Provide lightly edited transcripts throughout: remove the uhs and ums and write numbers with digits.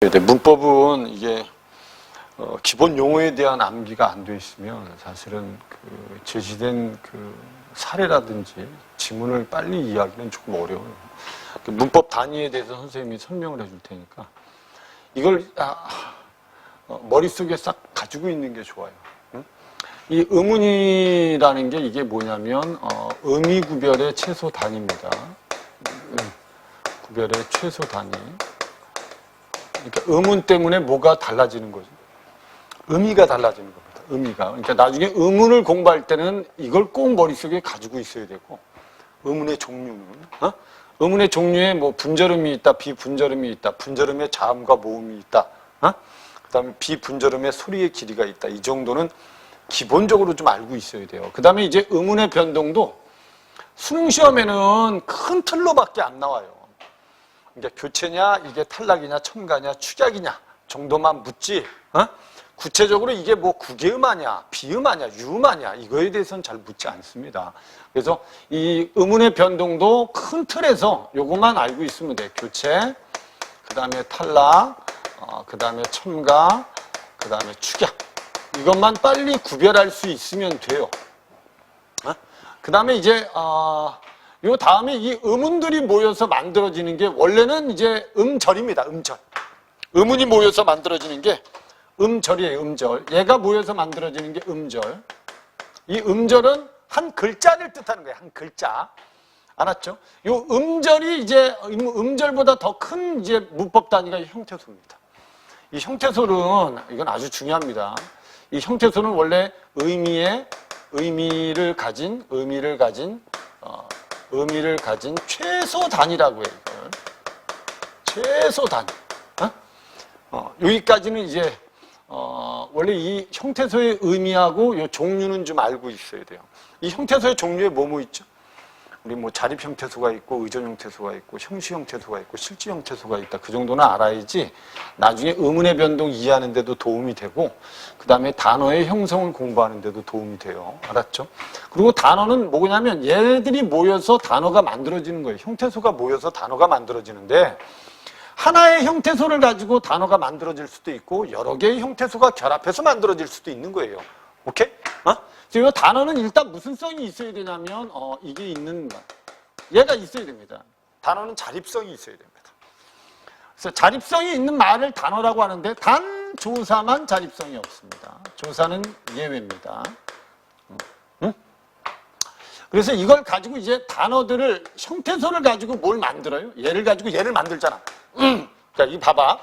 문법은 이게 기본 용어에 대한 암기가 안 돼 있으면 사실은 그 제시된 그 사례라든지 지문을 빨리 이해하기는 조금 어려워요. 문법 단위에 대해서 선생님이 설명을 해줄 테니까 이걸 머릿속에 싹 가지고 있는 게 좋아요. 이 의문이라는 게 이게 뭐냐면 의미 구별의 최소 단위입니다. 구별의 최소 단위. 그러니까 의문 때문에 뭐가 달라지는 거죠. 의미가 달라지는 겁니다. 의미가. 그러니까 나중에 의문을 공부할 때는 이걸 꼭 머릿속에 가지고 있어야 되고, 의문의 종류는, 의문의 종류에 뭐 분절음이 있다, 비분절음이 있다, 분절음의 자음과 모음이 있다, 그 다음에 비분절음의 소리의 길이가 있다. 이 정도는 기본적으로 좀 알고 있어야 돼요. 그 다음에 이제 의문의 변동도 수능시험에는 큰 틀로밖에 안 나와요. 그러니까 교체냐, 이게 탈락이냐, 첨가냐, 축약이냐 정도만 묻지, 구체적으로 이게 뭐 국외음하냐, 비음하냐, 유음하냐 이거에 대해서는 잘 묻지 않습니다. 그래서 이 의문의 변동도 큰 틀에서 요것만 알고 있으면 돼요. 교체, 그 다음에 탈락, 그 다음에 첨가, 그 다음에 축약. 이것만 빨리 구별할 수 있으면 돼요. 그 다음에 이제 요 다음에 이 의문들이 모여서 만들어지는 게 원래는 이제 음절입니다. 음절. 의문이 모여서 만들어지는 게 음절이에요. 음절. 얘가 모여서 만들어지는 게 음절. 이 음절은 한 글자를 뜻하는 거예요. 한 글자. 알았죠? 요 음절이 이제 음절보다 더 큰 이제 문법 단위가 형태소입니다. 이 형태소는 이건 아주 중요합니다. 이 형태소는 원래 의미를 가진 최소 단위라고 해요. 이걸. 최소 단위. 여기까지는 이제 원래 이 형태소의 의미하고 요 종류는 좀 알고 있어야 돼요. 이 형태소의 종류에 뭐 있죠? 우리 뭐 자립 형태소가 있고 의존 형태소가 있고 형시 형태소가 있고 실질 형태소가 있다. 그 정도는 알아야지 나중에 의문의 변동 이해하는 데도 도움이 되고 그 다음에 단어의 형성을 공부하는 데도 도움이 돼요. 알았죠? 그리고 단어는 뭐냐면 얘들이 모여서 단어가 만들어지는 거예요. 형태소가 모여서 단어가 만들어지는데 하나의 형태소를 가지고 단어가 만들어질 수도 있고 여러 개의 형태소가 결합해서 만들어질 수도 있는 거예요. 오케이? 이 단어는 일단 무슨 성이 있어야 되냐면 이게 있는 거. 얘가 있어야 됩니다. 단어는 자립성이 있어야 됩니다. 그래서 자립성이 있는 말을 단어라고 하는데 단 조사만 자립성이 없습니다. 조사는 예외입니다. 그래서 이걸 가지고 이제 단어들을 형태소를 가지고 뭘 만들어요? 얘를 가지고 얘를 만들잖아. 자, 이거 봐봐.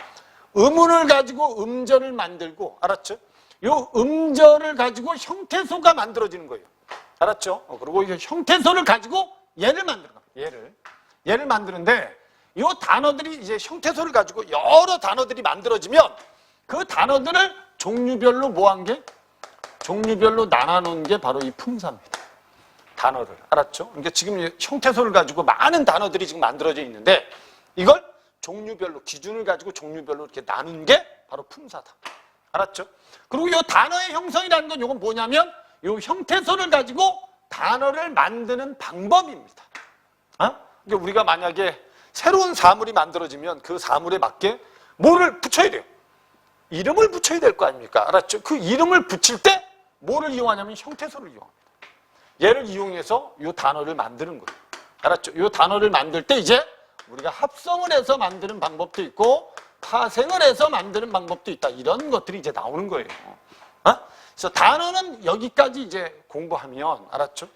의문을 가지고 음절을 만들고, 알았죠? 요 음절을 가지고 형태소가 만들어지는 거예요. 알았죠? 그리고 이 형태소를 가지고 얘를 만드는 거예요. 얘를 만드는데 요 단어들이 이제 형태소를 가지고 여러 단어들이 만들어지면 그 단어들을 종류별로 종류별로 나눠놓은 게 바로 이 품사입니다. 단어를. 알았죠? 그러니까 지금 형태소를 가지고 많은 단어들이 지금 만들어져 있는데 이걸 종류별로, 기준을 가지고 종류별로 이렇게 나눈 게 바로 품사다. 알았죠? 그리고 이 단어의 형성이라는 건 이건 뭐냐면 이 형태소를 가지고 단어를 만드는 방법입니다. 그러니까 우리가 만약에 새로운 사물이 만들어지면 그 사물에 맞게 뭐를 붙여야 돼요? 이름을 붙여야 될 거 아닙니까? 알았죠? 그 이름을 붙일 때 뭐를 이용하냐면 형태소를 이용합니다. 얘를 이용해서 이 단어를 만드는 거예요. 알았죠? 이 단어를 만들 때 이제 우리가 합성을 해서 만드는 방법도 있고 파생을 해서 만드는 방법도 있다. 이런 것들이 이제 나오는 거예요. 그래서 단어는 여기까지 이제 공부하면, 알았죠?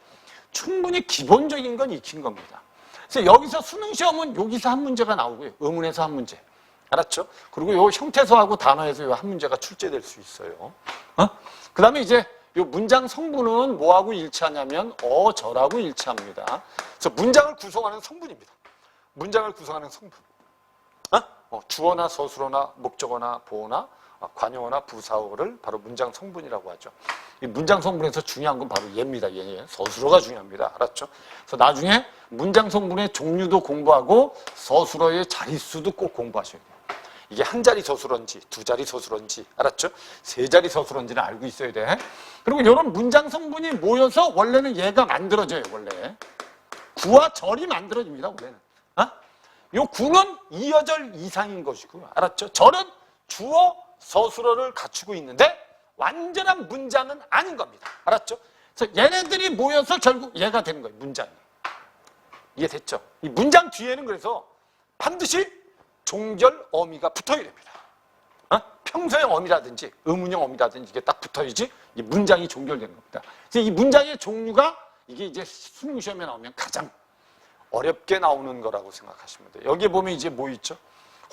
충분히 기본적인 건 익힌 겁니다. 그래서 여기서 수능시험은 여기서 한 문제가 나오고요. 의문에서 한 문제. 알았죠? 그리고 요 형태소하고 단어에서 요 한 문제가 출제될 수 있어요. 그 다음에 이제 요 문장 성분은 뭐하고 일치하냐면 어절하고 일치합니다. 그래서 문장을 구성하는 성분입니다. 문장을 구성하는 성분. 주어나 서술어나 목적어나 보어나 관용어나 부사어를 바로 문장 성분이라고 하죠. 이 문장 성분에서 중요한 건 바로 얘입니다. 얘. 서술어가 중요합니다. 알았죠? 그래서 나중에 문장 성분의 종류도 공부하고 서술어의 자릿수도 꼭 공부하셔야 돼요. 이게 한 자리 서술어인지 두 자리 서술어인지, 알았죠? 세 자리 서술어인지는 알고 있어야 돼. 그리고 이런 문장 성분이 모여서 원래는 얘가 만들어져요. 원래 구와 절이 만들어집니다. 원래는. 요 구는 이어절 이상인 것이고요. 알았죠? 절은 주어, 서술어를 갖추고 있는데 완전한 문장은 아닌 겁니다. 알았죠? 그래서 얘네들이 모여서 결국 얘가 되는 거예요. 문장이. 이해됐죠? 이 문장 뒤에는 그래서 반드시 종결 어미가 붙어야 됩니다. 평소형 어미라든지 의문형 어미라든지 이게 딱 붙어야지 이 문장이 종결되는 겁니다. 그래서 이 문장의 종류가 이게 이제 수능 시험에 나오면 가장 어렵게 나오는 거라고 생각하시면 돼요. 여기에 보면 이제 뭐 있죠?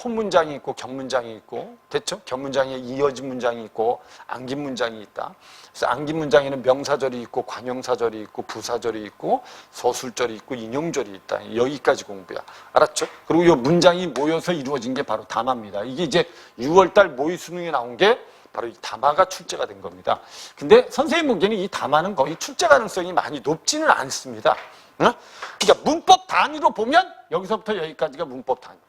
혼문장이 있고 격문장이 있고, 됐죠? 격문장에 이어진 문장이 있고 안긴 문장이 있다. 그래서 안긴 문장에는 명사절이 있고 관형사절이 있고 부사절이 있고 서술절이 있고 인용절이 있다. 여기까지 공부야. 알았죠? 그리고 이 문장이 모여서 이루어진 게 바로 담화입니다. 이게 이제 6월달 모의 수능에 나온 게 바로 이 담화가 출제가 된 겁니다. 근데 선생님 보기에는 이 담화는 거의 출제 가능성이 많이 높지는 않습니다. 그러니까 문법 단위로 보면 여기서부터 여기까지가 문법 단위입니다.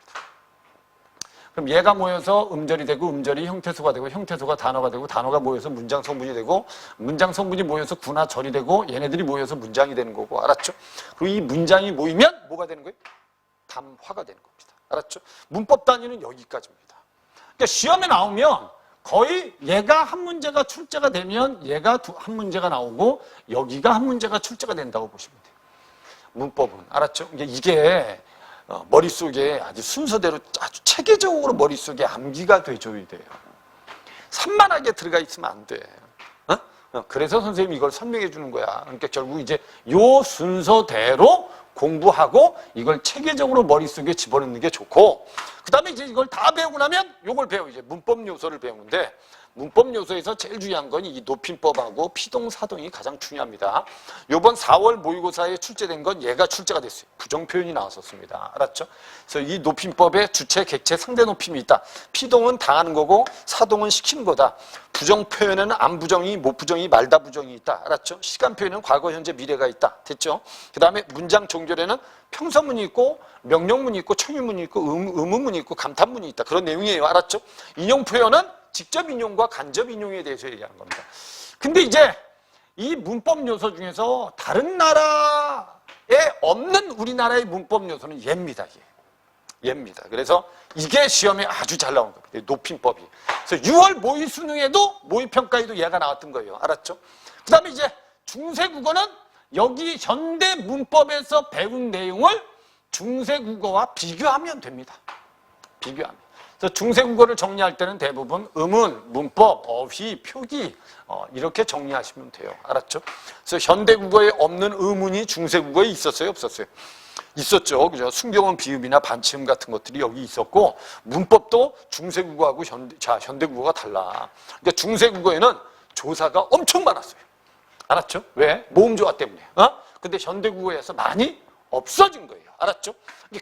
그럼 얘가 모여서 음절이 되고 음절이 형태소가 되고 형태소가 단어가 되고 단어가 모여서 문장 성분이 되고 문장 성분이 모여서 구나 절이 되고 얘네들이 모여서 문장이 되는 거고, 알았죠? 그리고 이 문장이 모이면 뭐가 되는 거예요? 담화가 되는 겁니다. 알았죠? 문법 단위는 여기까지입니다. 그러니까 시험에 나오면 거의 얘가 한 문제가 출제가 되면 얘가 한 문제가 나오고 여기가 한 문제가 출제가 된다고 보시면 돼요. 문법은. 알았죠? 이게 머릿속에 아주 순서대로 아주 체계적으로 머릿속에 암기가 돼줘야 돼요. 산만하게 들어가 있으면 안 돼. 그래서 선생님이 이걸 설명해 주는 거야. 그러니까 결국 이제 요 순서대로 공부하고 이걸 체계적으로 머릿속에 집어넣는 게 좋고, 그 다음에 이제 이걸 다 배우고 나면 요걸 배워. 이제 문법 요소를 배우는데, 문법 요소에서 제일 중요한 건 이 높임법하고 피동, 사동이 가장 중요합니다. 요번 4월 모의고사에 출제된 건 얘가 출제가 됐어요. 부정표현이 나왔었습니다. 알았죠? 그래서 이 높임법에 주체, 객체, 상대 높임이 있다. 피동은 당하는 거고 사동은 시키는 거다. 부정표현에는 안부정이, 못부정이, 말다부정이 있다. 알았죠? 시간표현은 과거, 현재, 미래가 있다. 됐죠? 그 다음에 문장 종결에는 평서문이 있고 명령문이 있고 청유문이 있고 의문문이 있고 감탄문이 있다. 그런 내용이에요. 알았죠? 인용표현은 직접 인용과 간접 인용에 대해서 얘기하는 겁니다. 근데 이제 이 문법 요소 중에서 다른 나라에 없는 우리나라의 문법 요소는 얘입니다. 얘입니다. 그래서 이게 시험에 아주 잘 나온 겁니다. 높임법이. 그래서 6월 모의 수능에도 모의평가에도 얘가 나왔던 거예요. 알았죠? 그 다음에 이제 중세국어는 여기 현대 문법에서 배운 내용을 중세국어와 비교하면 됩니다. 비교하면. 그래서 중세국어를 정리할 때는 대부분 음운, 문법, 어휘, 표기 이렇게 정리하시면 돼요. 알았죠? 그래서 현대국어에 없는 음운이 중세국어에 있었어요? 없었어요? 있었죠. 그죠? 순경은 비읍이나 반치음 같은 것들이 여기 있었고, 문법도 중세국어하고 현대국어가 달라. 그러니까 중세국어에는 조사가 엄청 많았어요. 알았죠? 왜? 모음조화 때문에. 근데 현대국어에서 많이 없어진 거예요. 알았죠?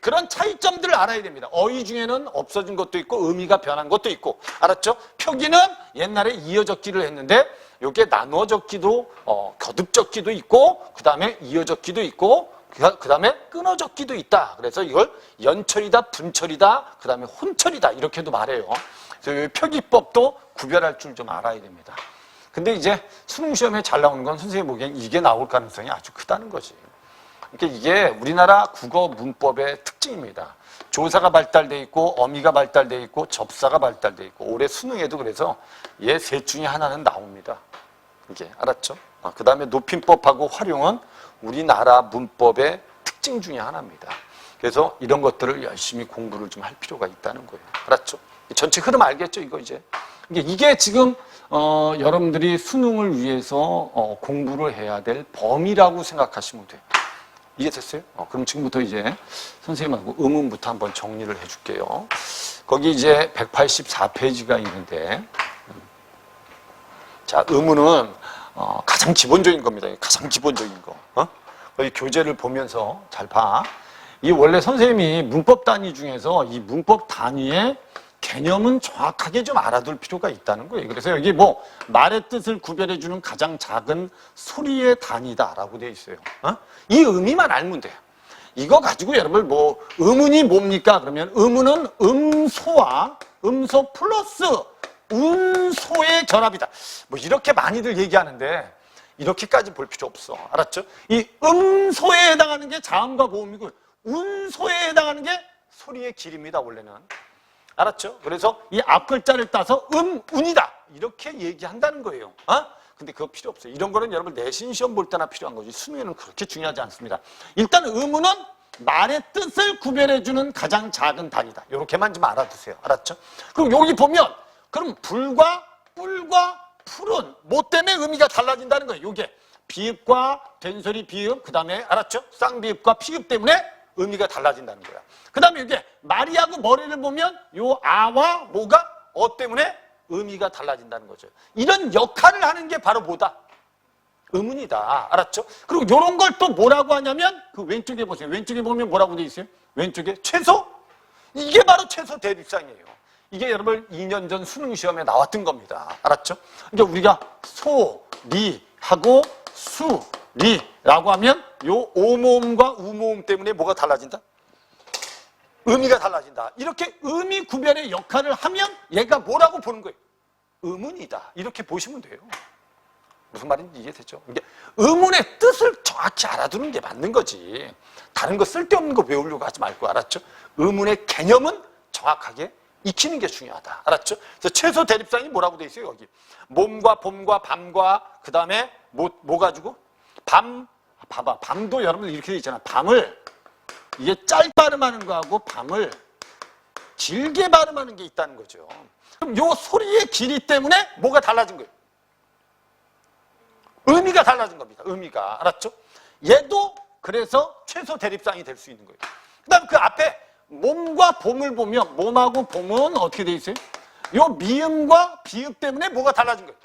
그런 차이점들을 알아야 됩니다. 어휘 중에는 없어진 것도 있고 의미가 변한 것도 있고, 알았죠? 표기는 옛날에 이어 적기를 했는데 이게 나누어 적기도 거듭 적기도 있고, 그 다음에 이어 적기도 있고, 그 다음에 끊어 적기도 있다. 그래서 이걸 연철이다, 분철이다, 그 다음에 혼철이다 이렇게도 말해요. 그래서 표기법도 구별할 줄 좀 알아야 됩니다. 근데 이제 수능 시험에 잘 나오는 건 선생님 보기엔 이게 나올 가능성이 아주 크다는 거지. 그러니까 이게 우리나라 국어 문법의 특징입니다. 조사가 발달돼 있고 어미가 발달돼 있고 접사가 발달돼 있고, 올해 수능에도 그래서 얘 셋 중에 하나는 나옵니다. 이게 알았죠? 그 다음에 높임법하고 활용은 우리나라 문법의 특징 중에 하나입니다. 그래서 이런 것들을 열심히 공부를 좀 할 필요가 있다는 거예요. 알았죠? 전체 흐름 알겠죠? 이거 이제 이게 지금 여러분들이 수능을 위해서 공부를 해야 될 범위라고 생각하시면 돼요. 이해됐어요? 그럼 지금부터 이제 선생님하고 음운부터 한번 정리를 해줄게요. 거기 이제 184페이지가 있는데, 자, 음운은 가장 기본적인 겁니다. 가장 기본적인 거. 거기 교재를 보면서 잘 봐. 이 원래 선생님이 문법 단위 중에서 이 문법 단위의 개념은 정확하게 좀 알아둘 필요가 있다는 거예요. 그래서 여기 뭐 말의 뜻을 구별해주는 가장 작은 소리의 단위다라고 되어 있어요. 이 의미만 알면 돼요. 이거 가지고 여러분 뭐 음운이 뭡니까? 그러면 음운은 음소와 음소 플러스 운소의 결합이다. 뭐 이렇게 많이들 얘기하는데 이렇게까지 볼 필요 없어. 알았죠? 이 음소에 해당하는 게 자음과 보음이고 운소에 해당하는 게 소리의 길입니다, 원래는. 알았죠? 그래서 이 앞 글자를 따서 운이다. 이렇게 얘기한다는 거예요. 근데 그거 필요 없어요. 이런 거는 여러분 내신 시험 볼 때나 필요한 거지. 수능에는 그렇게 중요하지 않습니다. 일단 음운은 말의 뜻을 구별해주는 가장 작은 단위다. 이렇게만 좀 알아두세요. 알았죠? 그럼 여기 보면 그럼 불과 뿔과 풀은 뭐 때문에 의미가 달라진다는 거예요. 이게 비읍과 된소리 비읍, 그 다음에 알았죠? 쌍비읍과 피읍 때문에 의미가 달라진다는 거야. 그 다음에 이게 마리하고 머리를 보면 요 아와 뭐가 때문에 의미가 달라진다는 거죠. 이런 역할을 하는 게 바로 뭐다? 음운이다. 알았죠? 그리고 이런 걸 또 뭐라고 하냐면 그 왼쪽에 보세요. 왼쪽에 보면 뭐라고 돼 있어요? 왼쪽에 최소? 이게 바로 최소 대립상이에요. 이게 여러분 2년 전 수능 시험에 나왔던 겁니다. 알았죠? 그러니까 우리가 소, 리 하고 수, 리라고 하면 요 오모음과 우모음 때문에 뭐가 달라진다? 의미가 달라진다. 이렇게 의미 구별의 역할을 하면 얘가 뭐라고 보는 거예요? 음운이다. 이렇게 보시면 돼요. 무슨 말인지 이해되죠? 이게 음운의 뜻을 정확히 알아두는 게 맞는 거지. 다른 거 쓸데없는 거 외우려고 하지 말고, 알았죠? 음운의 개념은 정확하게 익히는 게 중요하다. 알았죠? 그래서 최소 대립상이 뭐라고 돼 있어요, 여기? 몸과 봄과 밤과 그 다음에 뭐 가지고? 밤, 봐봐. 밤도 여러분들 이렇게 돼 있잖아. 밤을 이게 짧게 발음하는 거하고 밤을 길게 발음하는 게 있다는 거죠. 그럼 요 소리의 길이 때문에 뭐가 달라진 거예요? 의미가 달라진 겁니다. 의미가. 알았죠? 얘도 그래서 최소 대립상이 될 수 있는 거예요. 그 다음 그 앞에 몸과 봄을 보면 몸하고 봄은 어떻게 돼 있어요? 요 미음과 비읍 때문에 뭐가 달라진 거예요?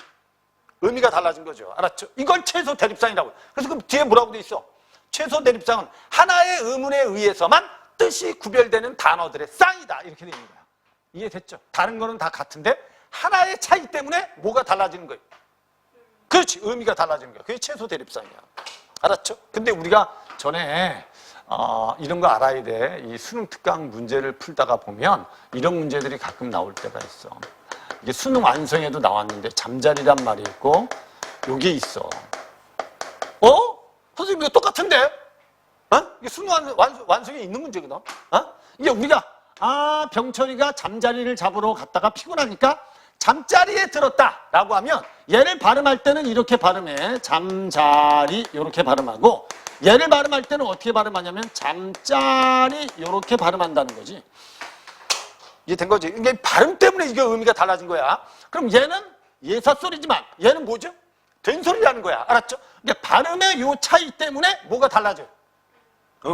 의미가 달라진 거죠. 알았죠? 이걸 최소 대립상이라고. 그래서 그럼 뒤에 뭐라고 돼 있어? 최소 대립상은 하나의 의문에 의해서만 뜻이 구별되는 단어들의 쌍이다. 이렇게 돼 있는 거야. 이해됐죠? 다른 거는 다 같은데 하나의 차이 때문에 뭐가 달라지는 거예요? 그렇지. 의미가 달라지는 거야. 그게 최소 대립상이야. 알았죠? 근데 우리가 전에 이런 거 알아야 돼. 이 수능 특강 문제를 풀다가 보면 이런 문제들이 가끔 나올 때가 있어. 이게 수능 완성에도 나왔는데 잠자리란 말이 있고 요게 있어. 선생님 이거 똑같은데? 이게 수능 완성에 있는 문제거든. 이게 우리가 병철이가 잠자리를 잡으러 갔다가 피곤하니까 잠자리에 들었다라고 하면 얘를 발음할 때는 이렇게 발음해. 잠자리 이렇게 발음하고 얘를 발음할 때는 어떻게 발음하냐면 잠자리 이렇게 발음한다는 거지. 이게 된 거지. 이게 발음 때문에 이게 의미가 달라진 거야. 그럼 얘는 예사소리지만 얘는 뭐죠? 된소리라는 거야. 알았죠? 그러니까 발음의 요 차이 때문에 뭐가 달라져요?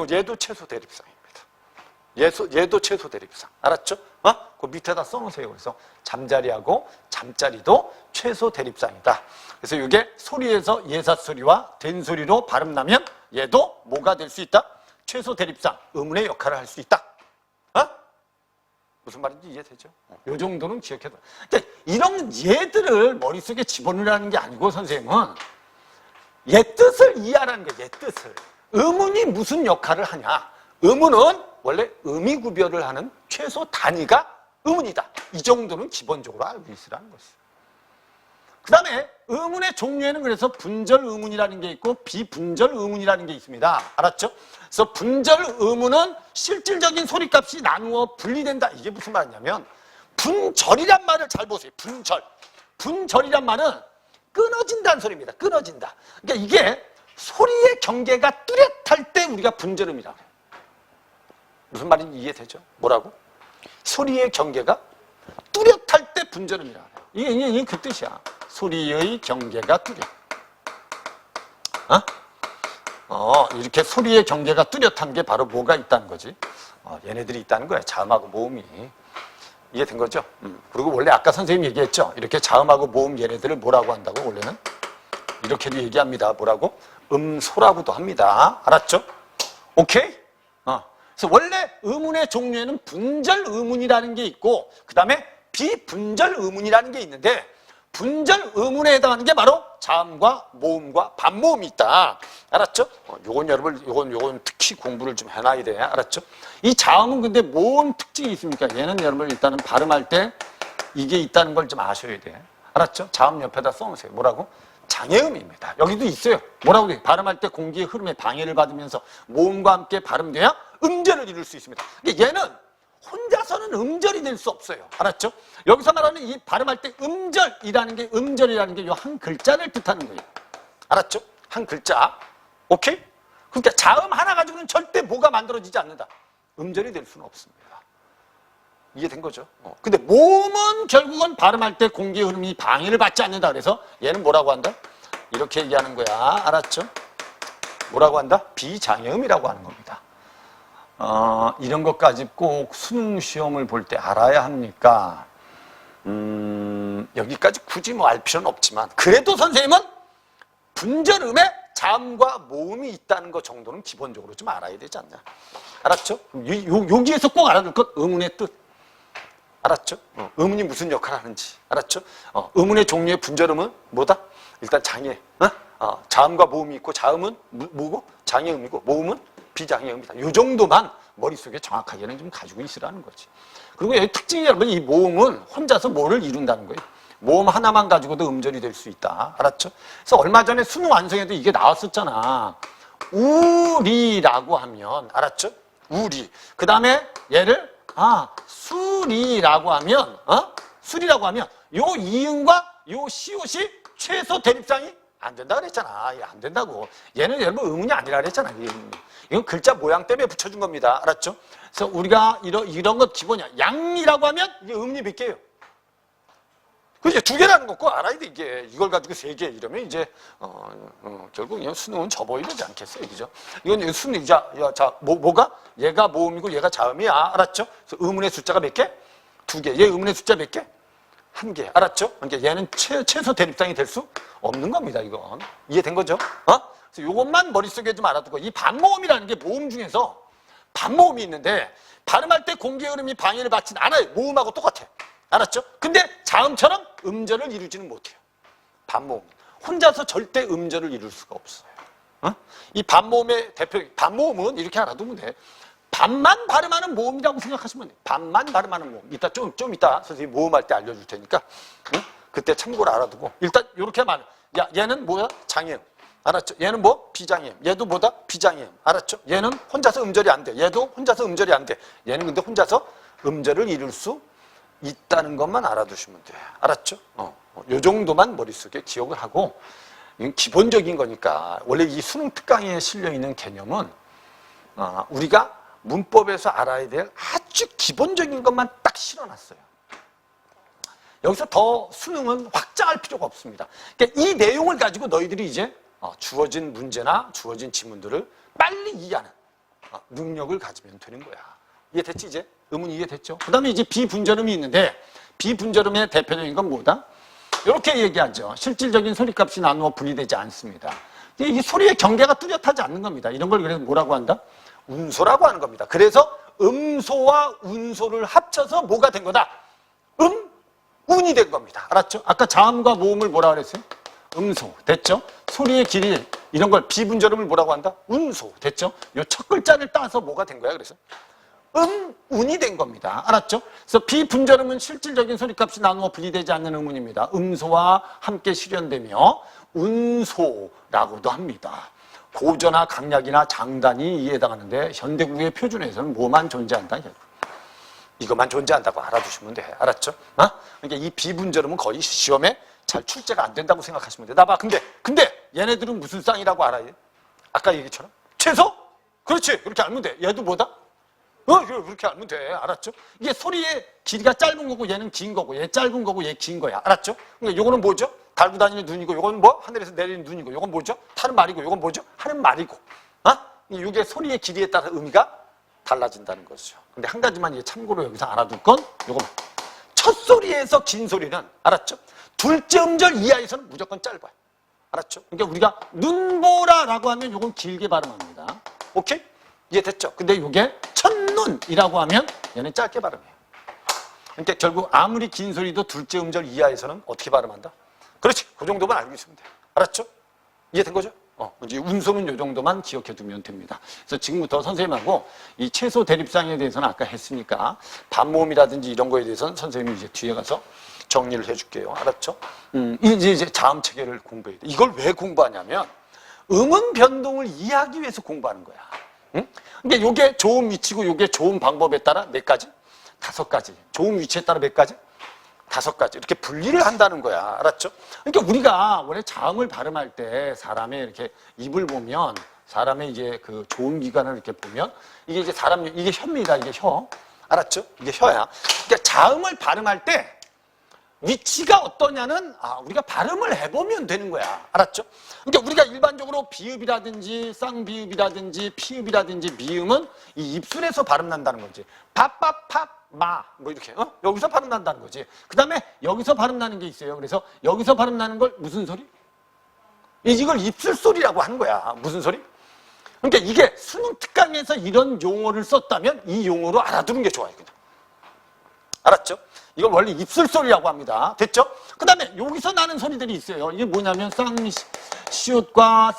얘도 최소 대립상입니다. 얘도 최소 대립상. 알았죠? 그 밑에다 써놓으세요. 그래서 잠자리하고 잠자리도 최소 대립상이다. 그래서 이게 소리에서 예사소리와 된소리로 발음 나면 얘도 뭐가 될 수 있다? 최소 대립상, 의문의 역할을 할 수 있다. 무슨 말인지 이해되죠? 요 정도는 기억해둬. 근데 이런 얘들을 머릿속에 집어넣으라는 게 아니고 선생님은 얘 뜻을 이해하라는 거예요. 얘 뜻을. 의문이 무슨 역할을 하냐? 의문은 원래 의미 구별을 하는 최소 단위가 의문이다. 이 정도는 기본적으로 알고 있으라는 것이죠. 그 다음에 의문의 종류에는 그래서 분절 의문이라는 게 있고 비분절 의문이라는 게 있습니다. 알았죠? 그래서 분절 의문은 실질적인 소리값이 나누어 분리된다. 이게 무슨 말이냐면 분절이란 말을 잘 보세요. 분절. 분절이란 말은 끊어진다는 소리입니다. 끊어진다. 그러니까 이게 소리의 경계가 뚜렷할 때 우리가 분절음이라고 해요. 무슨 말인지 이해되죠? 뭐라고? 소리의 경계가 뚜렷할 때 분절음이라고 해요. 이게 그 뜻이야. 소리의 경계가 뚜렷. 이렇게 소리의 경계가 뚜렷한 게 바로 뭐가 있다는 거지? 얘네들이 있다는 거야. 자음하고 모음이. 이해된 거죠? 그리고 원래 아까 선생님이 얘기했죠? 이렇게 자음하고 모음 얘네들을 뭐라고 한다고? 원래는 이렇게도 얘기합니다. 뭐라고? 음소라고도 합니다. 알았죠? 오케이? 그래서 원래 의문의 종류에는 분절 의문이라는 게 있고 그 다음에 비분절 의문이라는 게 있는데 분절 의문에 해당하는 게 바로 자음과 모음과 반모음이 있다. 알았죠? 요건 여러분, 요건 특히 공부를 좀 해놔야 돼. 알았죠? 이 자음은 근데 뭔 특징이 있습니까? 얘는 여러분 일단은 발음할 때 이게 있다는 걸 좀 아셔야 돼. 알았죠? 자음 옆에다 써놓으세요. 뭐라고? 장애음입니다. 여기도 있어요. 뭐라고 돼? 발음할 때 공기의 흐름에 방해를 받으면서 모음과 함께 발음돼야 음절을 이룰 수 있습니다. 얘는 혼자서는 음절이 될 수 없어요. 알았죠? 여기서 말하는 이 발음할 때 음절이라는 게 이 한 글자를 뜻하는 거예요. 알았죠? 한 글자. 오케이? 그러니까 자음 하나 가지고는 절대 뭐가 만들어지지 않는다. 음절이 될 수는 없습니다. 이해된 거죠? 근데 모음은 결국은 발음할 때 공기의 흐름이 방해를 받지 않는다. 그래서 얘는 뭐라고 한다? 이렇게 얘기하는 거야. 알았죠? 뭐라고 한다? 비장애음이라고 하는 겁니다. 이런 것까지 꼭 수능 시험을 볼 때 알아야 합니까? 여기까지 굳이 뭐 알 필요는 없지만 그래도 선생님은 분절음에 자음과 모음이 있다는 것 정도는 기본적으로 좀 알아야 되지 않냐. 알았죠? 여기에서 꼭 알아둘 것 의문의 뜻. 알았죠? 의문이 무슨 역할을 하는지. 알았죠? 의문의 종류의 분절음은 뭐다? 일단 장애. 자음과 모음이 있고 자음은 뭐고? 장애음이고 모음은 비장애음이다. 이 정도만 머릿속에 정확하게는 좀 가지고 있으라는 거지. 그리고 여기 특징이 여러분 이 모음은 혼자서 뭐를 이룬다는 거예요. 모음 하나만 가지고도 음절이 될 수 있다. 알았죠? 그래서 얼마 전에 수능 완성에도 이게 나왔었잖아. 우리라고 하면 알았죠? 우리. 그 다음에 얘를 수리라고 하면 수리라고 하면 요 이응과 요 시옷이 최소 대립상이 안 된다 그랬잖아. 안 된다고. 얘는 여러분 의문이 아니라 그랬잖아. 이건 글자 모양 때문에 붙여준 겁니다. 알았죠? 그래서 우리가 이런 것 기본이야. 양이라고 하면 이게 음리 몇 개예요? 그죠? 두 개라는 거 꼭 알아야 돼, 이게. 이걸 가지고 세 개 이러면 이제, 결국 수능은 접어야 되지 않겠어요, 그죠? 이건 수능, 뭐가? 얘가 모음이고 얘가 자음이야. 알았죠? 그래서 의문의 숫자가 몇 개? 두 개. 얘 의문의 숫자 몇 개? 한 개. 알았죠? 그러니까 얘는 최소 대립상이 될 수 없는 겁니다, 이건. 이해된 거죠? 그래서 이것만 머릿속에 좀 알아두고, 이 반모음이라는 게 모음 중에서 반모음이 있는데, 발음할 때 공기의 흐름이 방해를 받진 않아요. 모음하고 똑같아. 알았죠? 근데 자음처럼 음절을 이루지는 못해요. 반모음. 혼자서 절대 음절을 이룰 수가 없어요. 이 반모음의 대표, 반모음은 이렇게 알아두면 돼. 반만 발음하는 모음이라고 생각하시면 돼요. 반만 발음하는 모음. 이따 좀 이따 선생님이 모음할 때 알려줄 테니까, 그때 참고로 알아두고. 일단, 요렇게 말해. 야, 얘는 뭐야? 장애음. 알았죠? 얘는 뭐? 비장애음. 얘도 뭐다? 비장애음. 알았죠? 얘는 혼자서 음절이 안 돼. 얘도 혼자서 음절이 안 돼. 얘는 근데 혼자서 음절을 이룰 수 있다는 것만 알아두시면 돼. 알았죠? 요 정도만 머릿속에 기억을 하고, 이건 기본적인 거니까, 원래 이 수능 특강에 실려있는 개념은, 우리가 문법에서 알아야 될 아주 기본적인 것만 딱 실어놨어요. 여기서 더 수능은 확장할 필요가 없습니다. 그러니까 이 내용을 가지고 너희들이 이제 주어진 문제나 주어진 지문들을 빨리 이해하는 능력을 가지면 되는 거야. 이해됐지 이제? 의문 이해됐죠? 그 다음에 이제 비분절음이 있는데 비분절음의 대표적인 건 뭐다? 이렇게 얘기하죠. 실질적인 소리값이 나누어 분리되지 않습니다. 이 소리의 경계가 뚜렷하지 않는 겁니다. 이런 걸 그래서 뭐라고 한다? 운소라고 하는 겁니다. 그래서 음소와 운소를 합쳐서 뭐가 된 거다? 운이 된 겁니다. 알았죠? 아까 자음과 모음을 뭐라 그랬어요? 음소. 됐죠? 소리의 길이 이런 걸 비분절음을 뭐라고 한다? 운소. 됐죠? 이 첫 글자를 따서 뭐가 된 거야? 그래서 운이 된 겁니다. 알았죠? 그래서 비분절음은 실질적인 소리값이 나누어 분리되지 않는 음운입니다. 음소와 함께 실현되며 운소라고도 합니다. 고저나 강약이나 장단이 이에 해당하는데 현대국의 표준에서는 뭐만 존재한다? 이것만 존재한다고 알아두시면 돼. 알았죠? 그러니까 이 비분절음은 거의 시험에 잘 출제가 안 된다고 생각하시면 돼. 나봐. 근데 얘네들은 무슨 쌍이라고 알아요? 아까 얘기처럼 최소? 그렇지. 그렇게 알면 돼. 얘도 뭐다? 그렇게 알면 돼. 알았죠? 이게 소리의 길이가 짧은 거고 얘는 긴 거고 얘 짧은 거고 얘 긴 거야. 알았죠? 그러니까 요거는 뭐죠? 달고 다니는 눈이고 요건 뭐? 하늘에서 내리는 눈이고 요건 뭐죠? 타는 말이고 요건 뭐죠? 하는 말이고. 이게 소리의 길이에 따라 의미가 달라진다는 거죠. 근데 한 가지만 이제 참고로 여기서 알아둘 건 요거만. 첫 소리에서 긴 소리는 알았죠? 둘째 음절 이하에서는 무조건 짧아요. 알았죠? 그러니까 우리가 눈보라라고 하면 요건 길게 발음합니다. 오케이? 이해됐죠? 근데 요게 첫눈이라고 하면 얘는 짧게 발음해요. 그러니까 결국 아무리 긴 소리도 둘째 음절 이하에서는 어떻게 발음한다? 그렇지. 그 정도만 알고 있으면 돼. 알았죠? 이해된 거죠? 이제 운소는 요 정도만 기억해 두면 됩니다. 그래서 지금부터 선생님하고 이 최소 대립상에 대해서는 아까 했으니까 반모음이라든지 이런 거에 대해서는 선생님이 이제 뒤에 가서 정리를 해줄게요. 알았죠? 이제 자음 체계를 공부해야 돼. 이걸 왜 공부하냐면 음운 변동을 이해하기 위해서 공부하는 거야. 그러니까 요게 좋은 위치고 요게 좋은 방법에 따라 몇 가지? 5가지. 좋은 위치에 따라 몇 가지? 5가지. 이렇게 분리를 한다는 거야. 알았죠? 그러니까 우리가 원래 자음을 발음할 때 사람의 이렇게 입을 보면 사람의 이제 그 좋은 기관을 이렇게 보면 이게 이제 이게 혀입니다. 이게 혀. 알았죠? 이게 혀야. 그러니까 자음을 발음할 때 위치가 어떠냐는 우리가 발음을 해보면 되는 거야. 알았죠? 그러니까 우리가 일반적으로 비읍이라든지 쌍비읍이라든지 피읍이라든지 미음은 이 입술에서 발음 난다는 거지. 마 뭐 이렇게 여기서 발음 난다는 거지. 그 다음에 여기서 발음 나는 게 있어요. 그래서 여기서 발음 나는 걸 무슨 소리? 이걸 입술 소리라고 하는 거야. 무슨 소리? 그러니까 이게 수능 특강에서 이런 용어를 썼다면 이 용어로 알아두는 게 좋아요. 그냥. 알았죠? 이걸 원래 입술 소리라고 합니다. 됐죠? 그 다음에 여기서 나는 소리들이 있어요. 이게 뭐냐면 쌍시옷과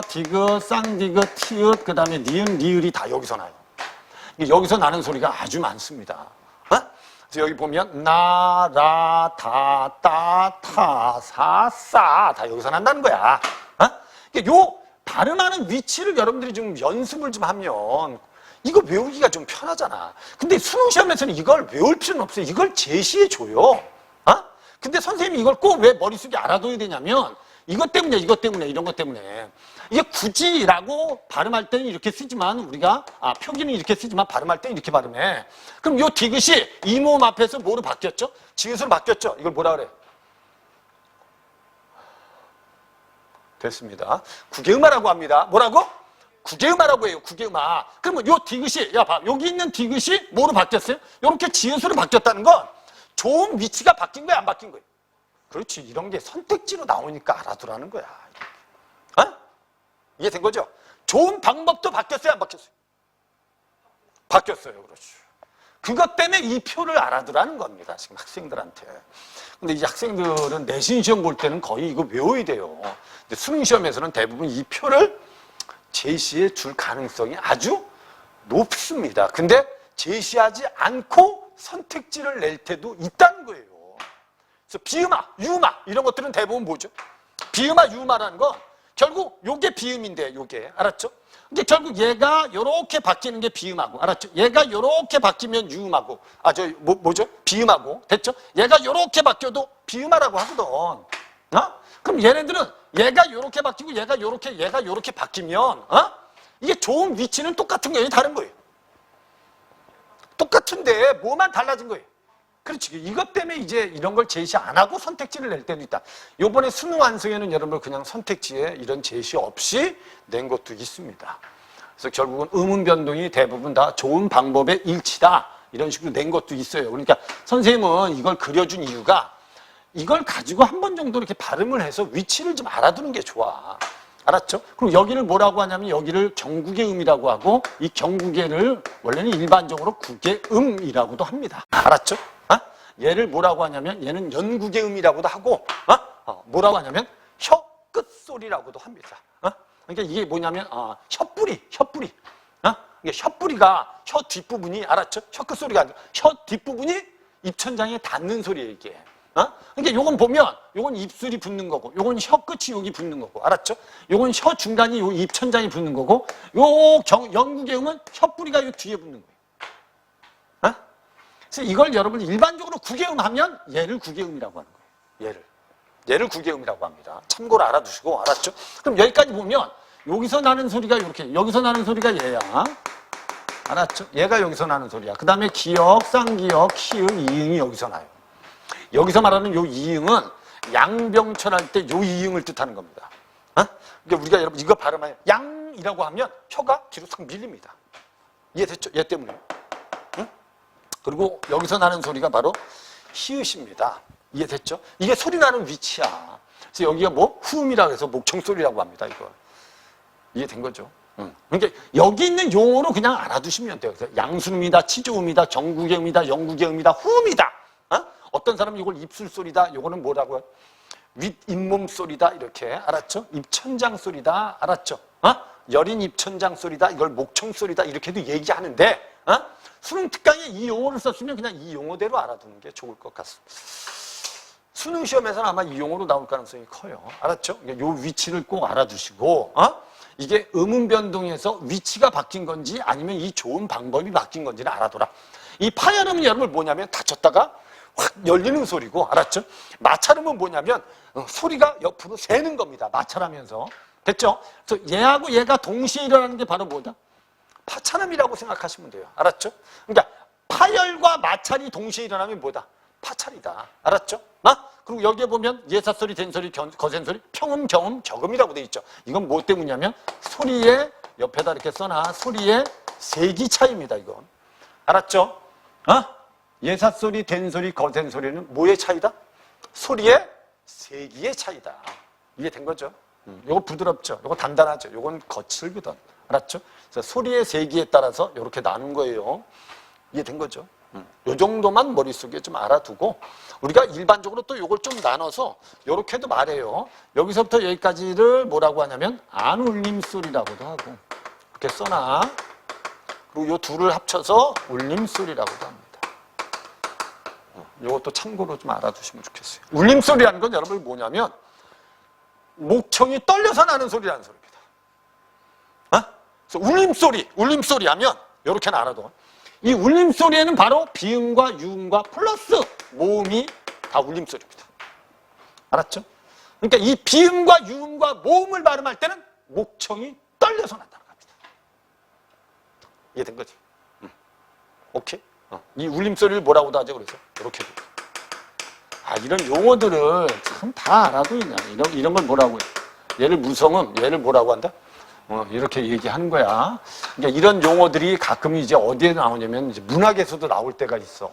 디귿, 쌍디귿, 티읕, 그 다음에 니은, 리을이 다 여기서 나요. 여기서 나는 소리가 아주 많습니다. 그래서 여기 보면 나, 라, 다, 따, 타, 사, 싸 다 여기서 난다는 거야. 그러니까 요 발음하는 위치를 여러분들이 좀 연습을 좀 하면 이거 외우기가 좀 편하잖아. 근데 수능 시험에서는 이걸 외울 필요는 없어요. 이걸 제시해 줘요. 근데 선생님이 이걸 꼭 왜 머릿속에 알아둬야 되냐면 이것 때문에 이런 것 때문에 이게 굳이라고 발음할 때는 이렇게 쓰지만 우리가 표기는 이렇게 쓰지만 발음할 때는 이렇게 발음해. 그럼 요 디귿이 이 모음 앞에서 뭐로 바뀌었죠? 지읒으로 바뀌었죠? 이걸 뭐라 그래? 됐습니다. 구개음화라고 합니다. 뭐라고? 구개음화라고 해요. 구개음화. 그러면 요 디귿이 여기 있는 디귿이 뭐로 바뀌었어요? 이렇게 지읒으로 바뀌었다는 건 좋은 위치가 바뀐 거야, 안 바뀐 거야? 그렇지. 이런 게 선택지로 나오니까 알아두라는 거야. 이게 된 거죠? 좋은 방법도 바뀌었어요, 안 바뀌었어요? 바뀌었어요. 그렇죠. 그것 때문에 이 표를 알아두라는 겁니다. 지금 학생들한테. 근데 이 학생들은 내신 시험 볼 때는 거의 이거 외워야 돼요. 근데 수능 시험에서는 대부분 이 표를 제시해 줄 가능성이 아주 높습니다. 근데 제시하지 않고 선택지를 낼 때도 있다는 거예요. 그래서 비음화, 유음화 이런 것들은 대부분 뭐죠? 비음화, 유음화라는 건 결국 요게 비음인데 요게 알았죠? 근데 결국 얘가 요렇게 바뀌는 게 비음하고 알았죠? 얘가 요렇게 바뀌면 유음하고 뭐죠? 비음하고 됐죠? 얘가 요렇게 바뀌어도 비음화라고 하거든. 그럼 얘네들은 얘가 요렇게 바뀌고 얘가 요렇게 바뀌면 이게 좋은 위치는 똑같은 거예요, 다른 거예요? 똑같은데 뭐만 달라진 거예요? 그렇지. 이것 때문에 이제 이런 걸 제시 안 하고 선택지를 낼 때도 있다. 요번에 수능 완성에는 여러분들 그냥 선택지에 이런 제시 없이 낸 것도 있습니다. 그래서 결국은 음운 변동이 대부분 다 좋은 방법의 일치다. 이런 식으로 낸 것도 있어요. 그러니까 선생님은 이걸 그려준 이유가 이걸 가지고 한 번 정도 이렇게 발음을 해서 위치를 좀 알아두는 게 좋아. 알았죠? 그럼 여기를 뭐라고 하냐면 여기를 경국의 음이라고 하고 이 경국의를 원래는 일반적으로 국의음이라고도 합니다. 알았죠? 얘를 뭐라고 하냐면 얘는 연국의 음이라고도 하고 뭐라고 하냐면 혀 끝소리라고도 합니다. 그러니까 이게 뭐냐면 혀뿌리 이게 혀뿌리가 혀 뒷부분이 알았죠? 혀 끝소리가 아니라 혀 뒷부분이 입천장에 닿는 소리예요 이게. 그러니까 요건 보면 요건 입술이 붙는 거고 요건 혀 끝이 여기 붙는 거고 알았죠? 요건 혀 중간이 요 입천장이 붙는 거고 요 연국의 음은 혀뿌리가 요 뒤에 붙는 거예요. 그래서 이걸 여러분 일반적으로 국외음 하면 얘를 국외음이라고 하는 거예요. 얘를 국외음이라고 합니다. 참고로 알아두시고 알았죠? 그럼 여기까지 보면 여기서 나는 소리가 이렇게 여기서 나는 소리가 얘야. 알았죠? 얘가 여기서 나는 소리야. 그 다음에 기역, 쌍기역, 키읔, 이응이 여기서 나요. 여기서 말하는 요 이응은 양병철 할 때 요 이응을 뜻하는 겁니다. 그러니까 우리가 여러분 이거 발음하면 양이라고 하면 혀가 뒤로 싹 밀립니다. 이해됐죠? 얘 때문에. 그리고 여기서 나는 소리가 바로 히읗입니다. 이해됐죠? 이게 소리 나는 위치야. 그래서 여기가 뭐 후음이라고 해서 목청소리라고 합니다. 이거 이해된 거죠? 그러니까 여기 있는 용어로 그냥 알아두시면 돼요. 그래서 양순음이다, 치조음이다, 경국의음이다, 영국의음이다, 후음이다. 어떤 사람은 이걸 입술소리다, 이거는 뭐라고요? 윗잇몸 소리다 이렇게 알았죠? 입천장 소리다 알았죠? 여린 입천장 소리다, 이걸 목청 소리다 이렇게도 얘기하는데 수능 특강에 이 용어를 썼으면 그냥 이 용어대로 알아두는 게 좋을 것 같습니다. 수능 시험에서는 아마 이 용어로 나올 가능성이 커요. 알았죠? 요 위치를 꼭 알아두시고 이게 음운 변동에서 위치가 바뀐 건지 아니면 이 좋은 방법이 바뀐 건지를 알아둬라. 이 파열음은 여러분 뭐냐면 닫혔다가 확 열리는 소리고, 알았죠? 마찰음은 뭐냐면 소리가 옆으로 새는 겁니다. 마찰하면서. 됐죠? 그래서 얘하고 얘가 동시에 일어나는 게 바로 뭐다? 파찰음이라고 생각하시면 돼요. 알았죠? 그러니까 파열과 마찰이 동시에 일어나면 뭐다? 파찰이다. 알았죠? 그리고 여기에 보면 예사소리, 된소리, 거센소리, 평음, 경음, 적음이라고 돼 있죠. 이건 뭐 때문이냐면 소리의 옆에다 이렇게 써놔. 소리의 세기 차이입니다. 이건. 알았죠? 예사소리, 된소리, 거센소리는 뭐의 차이다? 소리의 세기의 차이다. 이해된 거죠? 요거 부드럽죠? 요거 단단하죠? 요건 거칠거든. 알았죠? 그래서 소리의 세기에 따라서 이렇게 나눈 거예요. 이해된 거죠? 요 정도만 머릿속에 좀 알아두고, 우리가 일반적으로 또 요걸 좀 나눠서 요렇게도 말해요. 여기서부터 여기까지를 뭐라고 하냐면 안울림소리라고도 하고, 이렇게 써놔. 그리고 요 둘을 합쳐서 울림소리라고도 합니다. 요것도 참고로 좀 알아두시면 좋겠어요. 울림소리라는 건 여러분 뭐냐면 목청이 떨려서 나는 소리라는 소리입니다. 그래서 울림소리 하면 요렇게는 알아둬. 이 울림소리에는 바로 비음과 유음과 플러스 모음이 다 울림소리입니다. 알았죠? 그러니까 이 비음과 유음과 모음을 발음할 때는 목청이 떨려서 난다는 겁니다. 이해된 거지? 오케이? 이 울림소리를 뭐라고도 하죠? 그래서 이렇게. 이런 용어들을 참 다 알아두냐. 이런 걸 뭐라고 해? 얘를 무성음, 얘를 뭐라고 한다? 이렇게 얘기하는 거야. 그러니까 이런 용어들이 가끔 이제 어디에 나오냐면 이제 문학에서도 나올 때가 있어.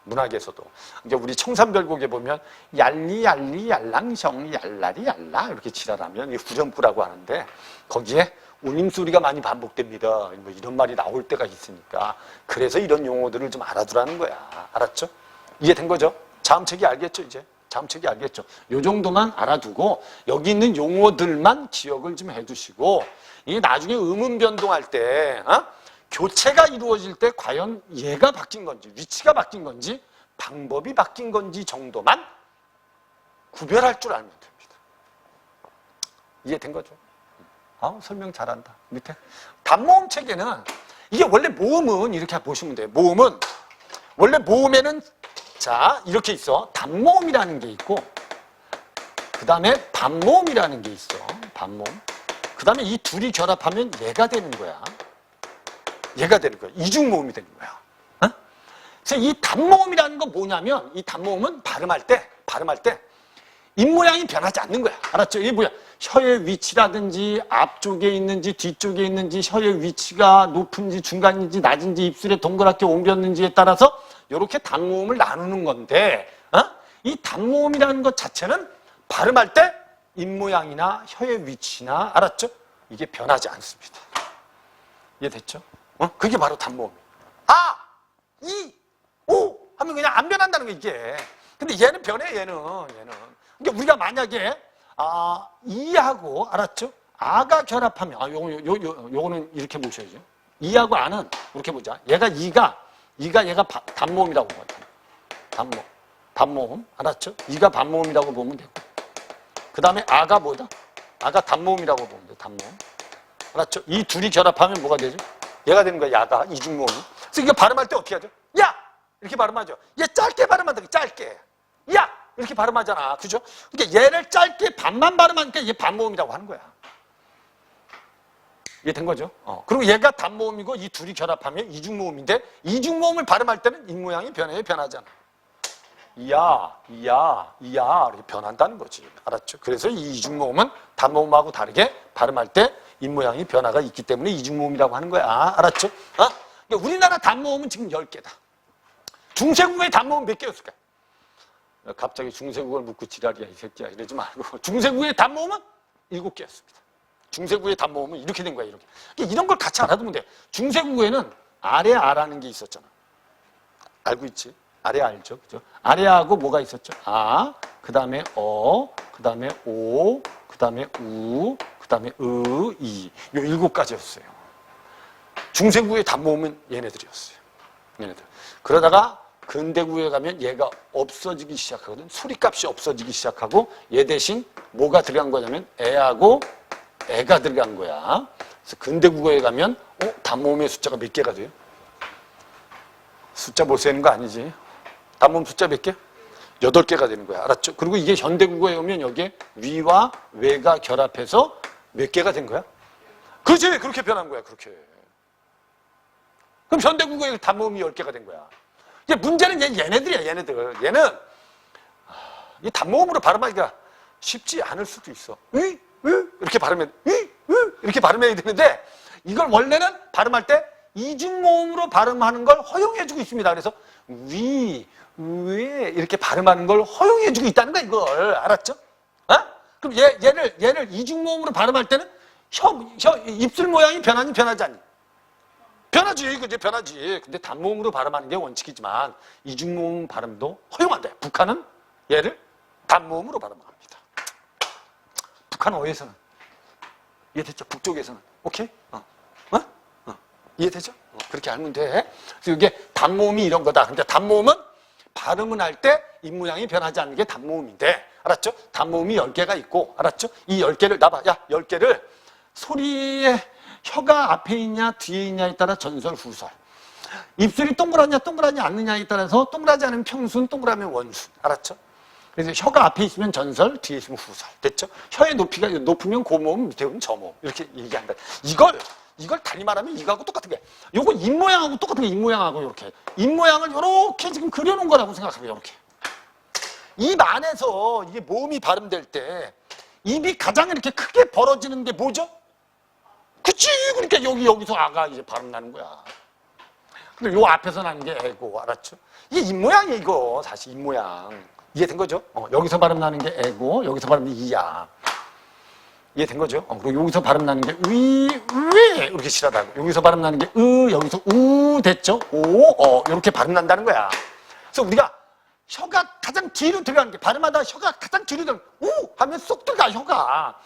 문학에서도. 그러니까 우리 청산별곡에 보면 얄리 얄랑성 얄라리 얄라 이렇게 지랄하면 후렴구라고 하는데, 거기에 울림소리가 많이 반복됩니다. 뭐 이런 말이 나올 때가 있으니까. 그래서 이런 용어들을 좀 알아두라는 거야. 알았죠? 이해된 거죠? 자음책이 알겠죠, 이제? 자음책이 알겠죠? 요 정도만 알아두고 여기 있는 용어들만 기억을 좀 해두시고, 이게 나중에 음음 변동할 때 교체가 이루어질 때 과연 얘가 바뀐 건지, 위치가 바뀐 건지, 방법이 바뀐 건지 정도만 구별할 줄 알면 됩니다. 이해된 거죠? 설명 잘한다. 밑에 단모음 체계는, 이게 원래 모음은 이렇게 보시면 돼요. 모음은 원래 모음에는 자, 이렇게 있어. 단모음이라는 게 있고, 그 다음에 반모음이라는 게 있어. 반모음. 그 다음에 이 둘이 결합하면 얘가 되는 거야. 얘가 되는 거야. 이중모음이 되는 거야. 그래서 이 단모음이라는 건 뭐냐면, 이 단모음은 발음할 때 입모양이 변하지 않는 거야. 알았죠? 이게 뭐야? 혀의 위치라든지 앞쪽에 있는지 뒤쪽에 있는지, 혀의 위치가 높은지 중간인지 낮은지, 입술에 동그랗게 옮겼는지에 따라서 이렇게 단모음을 나누는 건데, 이 단모음이라는 것 자체는 발음할 때 입모양이나 혀의 위치나, 알았죠? 이게 변하지 않습니다. 이해됐죠? 그게 바로 단모음이에요. 이, 오 하면 그냥 안 변한다는 거, 이게. 근데 얘는 변해, 얘는. 그러니까 우리가 만약에 이하고, 알았죠? 아가 결합하면, 요거는 이렇게 보셔야죠. 이하고 아는 이렇게 보자. 얘가 얘가 단모음이라고 봐요. 단모음. 알았죠? 이가 반모음이라고 보면 되고. 그 다음에 아가 뭐다? 아가 단모음이라고 보면 돼. 단모음. 알았죠? 이 둘이 결합하면 뭐가 되죠? 얘가 되는 거야. 야가 이중모음. 그래서 이거 발음할 때 어떻게 하죠? 야! 이렇게 발음하죠. 얘 짧게 발음한다. 짧게. 야! 이렇게 발음하잖아. 그죠? 그러니까 얘를 짧게 반만 발음하니까 얘 반모음이라고 하는 거야. 이게 된 거죠? 그리고 얘가 단모음이고 이 둘이 결합하면 이중모음인데, 이중모음을 발음할 때는 입모양이 변하잖아. 이야 이렇게 변한다는 거지. 알았죠? 그래서 이 이중모음은 단모음하고 다르게 발음할 때 입모양이 변화가 있기 때문에 이중모음이라고 하는 거야. 알았죠? 그러니까 우리나라 단모음은 지금 10개다. 중세국어의 단모음 몇 개였을까? 갑자기 중세국어를 묻고 지랄이야 이 새끼야 이러지 말고, 중세국어의 단모음은 7개였습니다. 중세국어의 단모음은 이렇게 된 거야, 이렇게. 이런 걸 같이 알아두면 돼. 중세국어에는 아래 아라는 게 있었잖아. 알고 있지? 아래 알죠? 그죠? 아래하고 뭐가 있었죠? 그 다음에 그 다음에 오, 그 다음에 우, 그 다음에 이. 요 7가지였어요. 중세국어의 단모음은 얘네들이었어요. 얘네들. 그러다가 근대국어에 가면 얘가 없어지기 시작하거든. 소리값이 없어지기 시작하고, 얘 대신 뭐가 들어간 거냐면 애하고 애가 들어간 거야. 그래서 근대국어에 가면 단모음의 숫자가 몇 개가 돼요? 숫자 못 세는 거 아니지? 단모음 숫자 몇 개? 8개가 되는 거야. 알았죠? 그리고 이게 현대국어에 오면 여기에 위와 외가 결합해서 몇 개가 된 거야? 그렇지! 그렇게 변한 거야, 그렇게. 그럼 현대국어에 단모음이 10개가 된 거야. 이제 문제는 얘네들이야, 얘네들. 얘는 이 단모음으로 발음하기가 쉽지 않을 수도 있어. 이렇게 발음해, 이렇게 발음해야 되는데 이걸 원래는 발음할 때 이중모음으로 발음하는 걸 허용해주고 있습니다. 그래서 위, 왜 이렇게 발음하는 걸 허용해주고 있다는 거야, 이걸. 알았죠? 어? 그럼 얘를 이중모음으로 발음할 때는 입술 모양이 변하니 변하지 않니? 변하지, 그지? 변하지. 근데 단모음으로 발음하는 게 원칙이지만 이중모음 발음도 허용한대. 북한은 얘를 단모음으로 발음합니다. 북한 어에서는 이해됐죠? 북쪽에서는 오케이? 이해되죠? 그렇게 알면 돼. 그래서 이게 단모음이 이런 거다. 근데 단모음은 발음을 할 때 입모양이 변하지 않는 게 단모음인데, 알았죠? 단모음이 10개가 있고, 알았죠? 이 10개를 나봐. 야, 10개를 소리에 혀가 앞에 있냐 뒤에 있냐에 따라 전설 후설. 입술이 동그라냐 동그라지 않느냐에 따라서 동그라지 않으면 평순, 동그라면 원순. 알았죠? 그래서 혀가 앞에 있으면 전설, 뒤에 있으면 후설. 됐죠? 혀의 높이가 높으면 고모음, 밑에 오면 저모음. 이렇게 얘기한다. 이걸 달리 말하면 이거하고 똑같은 게. 요거 입모양하고 똑같은 게 입모양하고 이렇게. 입모양을 이렇게 지금 그려놓은 거라고 생각하면 이렇게. 입 안에서 이게 모음이 발음될 때 입이 가장 이렇게 크게 벌어지는 게 뭐죠? 그치? 그러니까 여기서 아가 이제 발음 나는 거야. 근데 요 앞에서 나는 게 애고, 알았죠? 이게 입모양이야, 이거. 사실 입모양. 이해된 거죠? 여기서 발음 나는 게 애고, 여기서 발음 나는 게 이야. 이해된 거죠? 그리고 여기서 발음 나는 게 이렇게 실하다고. 여기서 발음 나는 게 여기서 됐죠? 이렇게 발음 난다는 거야. 그래서 우리가 혀가 가장 뒤로 들어가는 게, 발음하다 혀가 가장 뒤로 들어가는 하면 쏙 들어가, 혀가.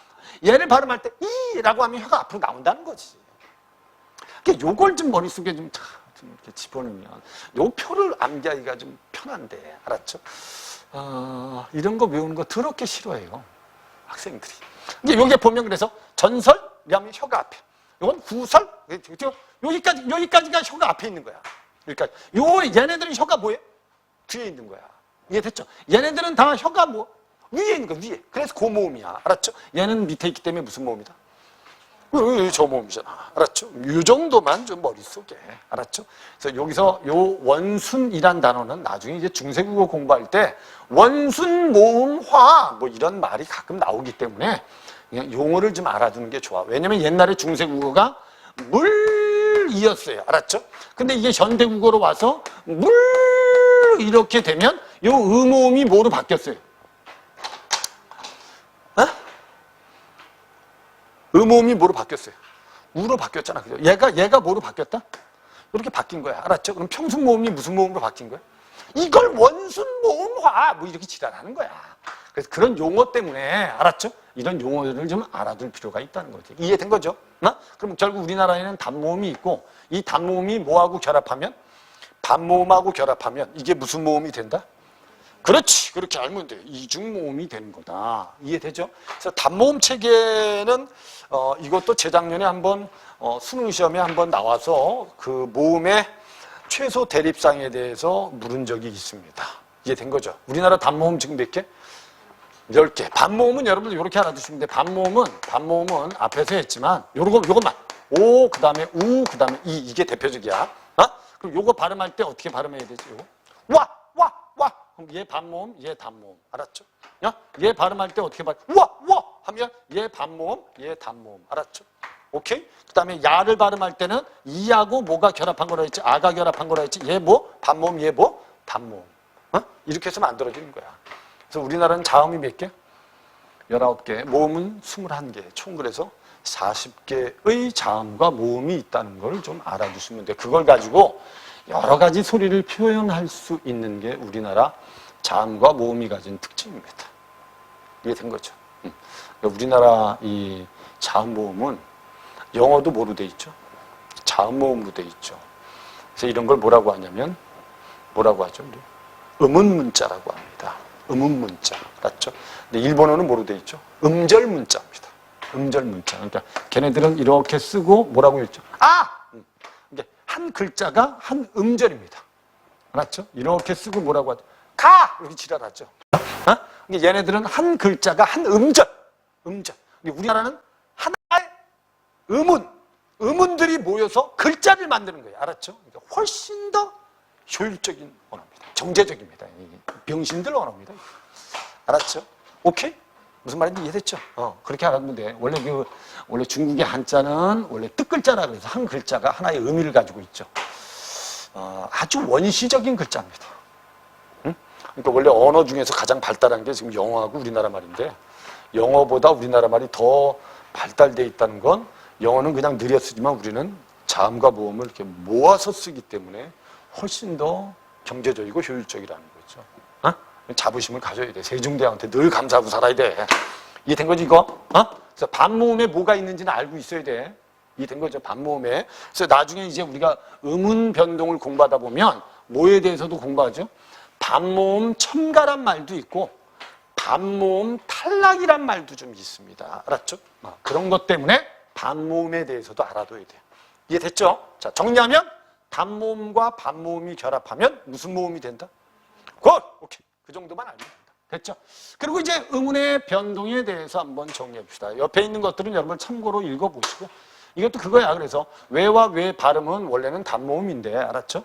얘를 발음할 때 이라고 하면 혀가 앞으로 나온다는 거지. 그러니까 요걸 좀 머릿속에 좀 이렇게 집어넣으면 요 표를 암기하기가 좀 편한데, 알았죠? 이런 거 외우는 거 더럽게 싫어해요, 학생들이. 이제 여기에 보면 그래서 전설, 그다음에 혀가 앞에. 이건 후설, 여기까지가 혀가 앞에 있는 거야. 그러니까 얘네들은 혀가 뭐예요? 뒤에 있는 거야. 이해됐죠? 얘네들은 다 혀가 위에 있는 거야, 위에. 그래서 고모음이야. 알았죠? 얘는 밑에 있기 때문에 무슨 모음이다? 저모음이잖아. 알았죠? 이 정도만 좀 머릿속에. 알았죠? 그래서 여기서 요 원순이란 단어는 나중에 이제 중세국어 공부할 때 원순, 모음, 화 이런 말이 가끔 나오기 때문에 그냥 용어를 좀 알아두는 게 좋아. 왜냐면 옛날에 중세국어가 물이었어요. 알았죠? 근데 이게 현대국어로 와서 물 이렇게 되면 요 음모음이 뭐로 바뀌었어요? 음모음이 뭐로 바뀌었어요? 우로 바뀌었잖아. 그죠? 얘가 뭐로 바뀌었다? 이렇게 바뀐 거야. 알았죠? 그럼 평순 모음이 무슨 모음으로 바뀐 거야? 이걸 원순 모음화 이렇게 지랄하는 거야. 그래서 그런 용어 때문에, 알았죠? 이런 용어들을 좀 알아둘 필요가 있다는 거지. 이해된 거죠? 그럼 결국 우리나라에는 단모음이 있고, 이 단모음이 뭐하고 결합하면? 반모음하고 결합하면 이게 무슨 모음이 된다? 그렇지. 그렇게 알면 돼. 이중모음이 되는 거다. 이해되죠? 그래서 단모음 체계는 이것도 재작년에 한번 수능 시험에 한번 나와서 그 모음의 최소 대립상에 대해서 물은 적이 있습니다. 이해된 거죠? 우리나라 단모음 지금 몇 개? 10개. 반모음은 여러분들 이렇게 알아두시면 돼. 반모음은 앞에서 했지만 요것만. 오, 그 다음에 우, 그 다음에 이게 대표적이야. 그럼 요거 발음할 때 어떻게 발음해야 되지? 요거? 와. 그럼 얘 반모음, 얘 단모음. 알았죠? 얘 발음할 때 어떻게 와 하면 얘 반모음, 얘 단모음. 알았죠? 오케이? 그 다음에 야를 발음할 때는 이하고 뭐가 결합한 거라 했지? 아가 결합한 거라 했지? 얘 반모음, 얘 단모음. 이렇게 해서 만들어지는 거야. 그래서 우리나라는 자음이 몇 개? 19개. 모음은 21개. 총 그래서 40개의 자음과 모음이 있다는 걸 좀 알아두시면 돼. 그걸 가지고 여러 가지 소리를 표현할 수 있는 게 우리나라 자음과 모음이 가진 특징입니다. 이해된 거죠? 우리나라 이 자음 모음은 영어도 뭐로 돼 있죠? 자음 모음으로 돼 있죠. 그래서 이런 걸 뭐라고 하냐면 뭐라고 하죠? 음운 문자라고 합니다. 음운 문자. 맞죠? 근데 일본어는 뭐로 돼 있죠? 음절 문자입니다. 음절 문자. 그러니까 걔네들은 이렇게 쓰고 뭐라고 했죠? 한 글자가 한 음절입니다. 알았죠? 이렇게 쓰고 뭐라고 하죠? 가! 이렇게 지랄하죠. 어? 얘네들은 한 글자가 한 음절. 우리나라는 하나의 음운들이 모여서 글자를 만드는 거예요. 알았죠? 그러니까 훨씬 더 효율적인 언어입니다. 정제적입니다. 병신들 언어입니다. 알았죠? 오케이? 무슨 말인지 이해됐죠? 그렇게 알았면 돼. 원래 중국의 한자는 원래 뜻글자라 그래서 한 글자가 하나의 의미를 가지고 있죠. 아주 원시적인 글자입니다. 응? 그러니까 원래 언어 중에서 가장 발달한 게 지금 영어하고 우리나라 말인데, 영어보다 우리나라 말이 더 발달되어 있다는 건, 영어는 그냥 느려 쓰지만 우리는 자음과 모음을 이렇게 모아서 쓰기 때문에 훨씬 더 경제적이고 효율적이라는 거죠. 자부심을 가져야 돼. 세종대왕한테 늘 감사하고 살아야 돼. 이해된 거지, 이거? 그래서 반모음에 뭐가 있는지는 알고 있어야 돼. 이해된 거죠, 반모음에. 그래서 나중에 이제 우리가 음운 변동을 공부하다 보면 뭐에 대해서도 공부하죠? 반모음 첨가란 말도 있고 반모음 탈락이란 말도 좀 있습니다. 알았죠? 그런 것 때문에 반모음에 대해서도 알아둬야 돼요. 이해됐죠? 자, 정리하면 단모음과 반모음이 결합하면 무슨 모음이 된다? 굿! 오케이. 그 정도만 알면 된다. 됐죠? 그리고 이제 음운의 변동에 대해서 한번 정리해 봅시다. 옆에 있는 것들은 여러분 참고로 읽어보시고, 이것도 그거야. 그래서 외와 외 발음은 원래는 단모음인데, 알았죠?